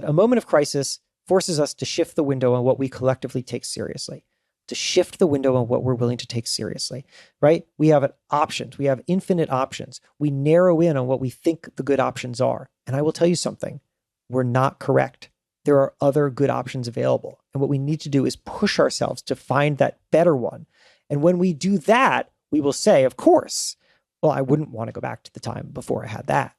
a moment of crisis forces us to shift the window on what we collectively take seriously. To shift the window on what we're willing to take seriously, right? We have options. We have infinite options. We narrow in on what we think the good options are. And I will tell you something, we're not correct. There are other good options available. And what we need to do is push ourselves to find that better one. And when we do that, we will say, of course, well, I wouldn't want to go back to the time before I had that.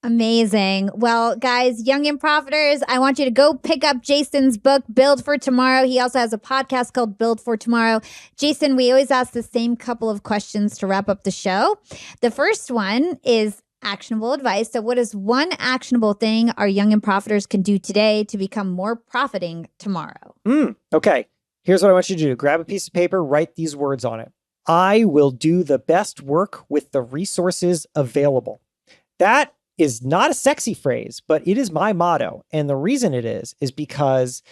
Amazing. Well, guys, young and profiters, I want you to go pick up Jason's book, Build for Tomorrow. He also has a podcast called Build for Tomorrow. Jason, we always ask the same couple of questions to wrap up the show. The first one is actionable advice. So what is one actionable thing our young and profiters can do today to become more profiting tomorrow? Okay. Here's what I want you to do. Grab a piece of paper, write these words on it. I will do the best work with the resources available. That is not a sexy phrase, but it is my motto. And the reason it is because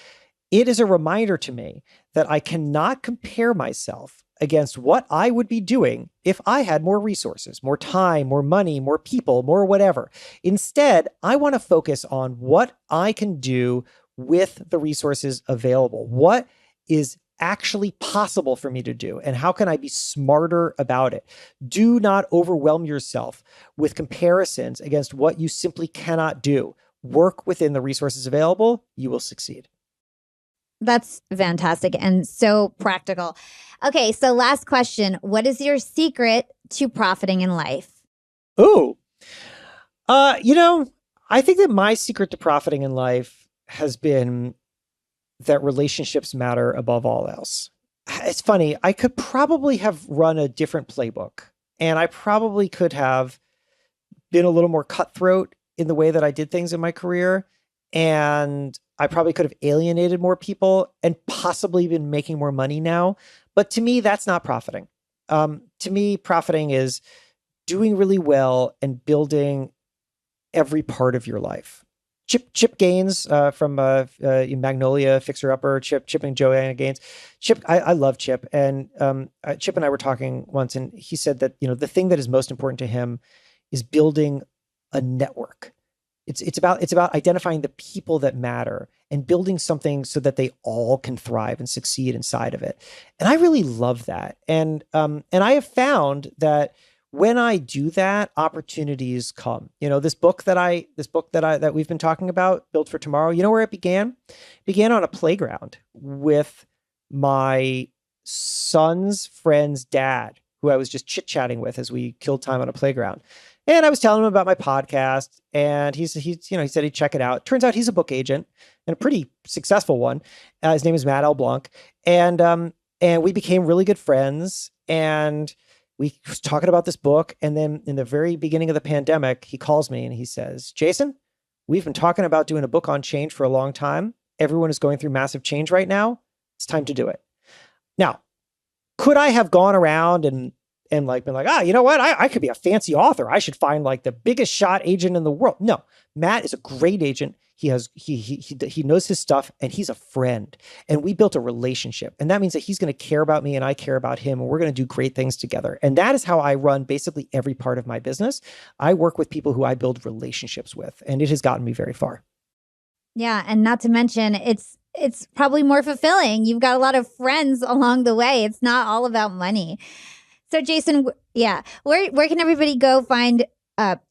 it is a reminder to me that I cannot compare myself against what I would be doing if I had more resources, more time, more money, more people, more whatever. Instead, I want to focus on what I can do with the resources available. What is actually possible for me to do, and how can I be smarter about it? Do not overwhelm yourself with comparisons against what you simply cannot do. Work within the resources available. You will succeed. That's fantastic and so practical. Okay, so last question. What is your secret to profiting in life? Ooh, I think that my secret to profiting in life has been that relationships matter above all else. It's funny. I could probably have run a different playbook, and I probably could have been a little more cutthroat in the way that I did things in my career. And I probably could have alienated more people and possibly been making more money now. But to me, that's not profiting. To me, profiting is doing really well and building every part of your life. Chip Gaines from Magnolia, Fixer Upper, Chip and Joanna Gaines. Chip, I love Chip. And Chip and I were talking once, and he said that, the thing that is most important to him is building a network. It's about identifying the people that matter and building something so that they all can thrive and succeed inside of it. And I really love that. And I have found that when I do that, opportunities come. This book that we've been talking about, Build for Tomorrow, you know where it began? It began on a playground with my son's friend's dad, who I was just chit-chatting with as we killed time on a playground. And I was telling him about my podcast, and he said he'd check it out. Turns out he's a book agent, and a pretty successful one. His name is Matt L. Blanc. And we became really good friends, and we was talking about this book. And then in the very beginning of the pandemic, he calls me and he says, Jason, we've been talking about doing a book on change for a long time. Everyone is going through massive change right now. It's time to do it. Now, could I have gone around and been like, you know what? I could be a fancy author. I should find like the biggest shot agent in the world. No, Matt is a great agent. He knows his stuff, and he's a friend, and we built a relationship. And that means that he's going to care about me and I care about him, and we're going to do great things together. And that is how I run basically every part of my business. I work with people who I build relationships with, and it has gotten me very far. Yeah. And not to mention, it's probably more fulfilling. You've got a lot of friends along the way. It's not all about money. So Jason, yeah, where can everybody go find,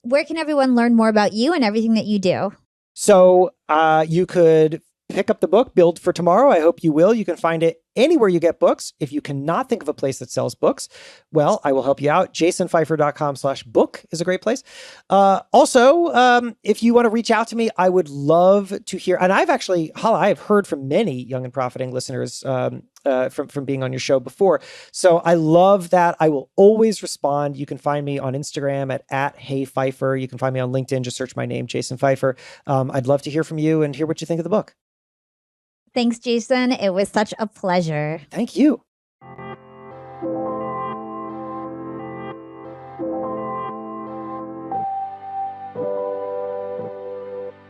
where can everyone learn more about you and everything that you do? So you could pick up the book, Build for Tomorrow. I hope you will. You can find it anywhere you get books. If you cannot think of a place that sells books, well, I will help you out. jasonfeifer.com/book is a great place. Also, if you want to reach out to me, I would love to hear. And Hala, I have heard from many young and profiting listeners from being on your show before. So I love that. I will always respond. You can find me on Instagram at @HeyFeifer. You can find me on LinkedIn. Just search my name, Jason Feifer. I'd love to hear from you and hear what you think of the book. Thanks, Jason. It was such a pleasure. Thank you.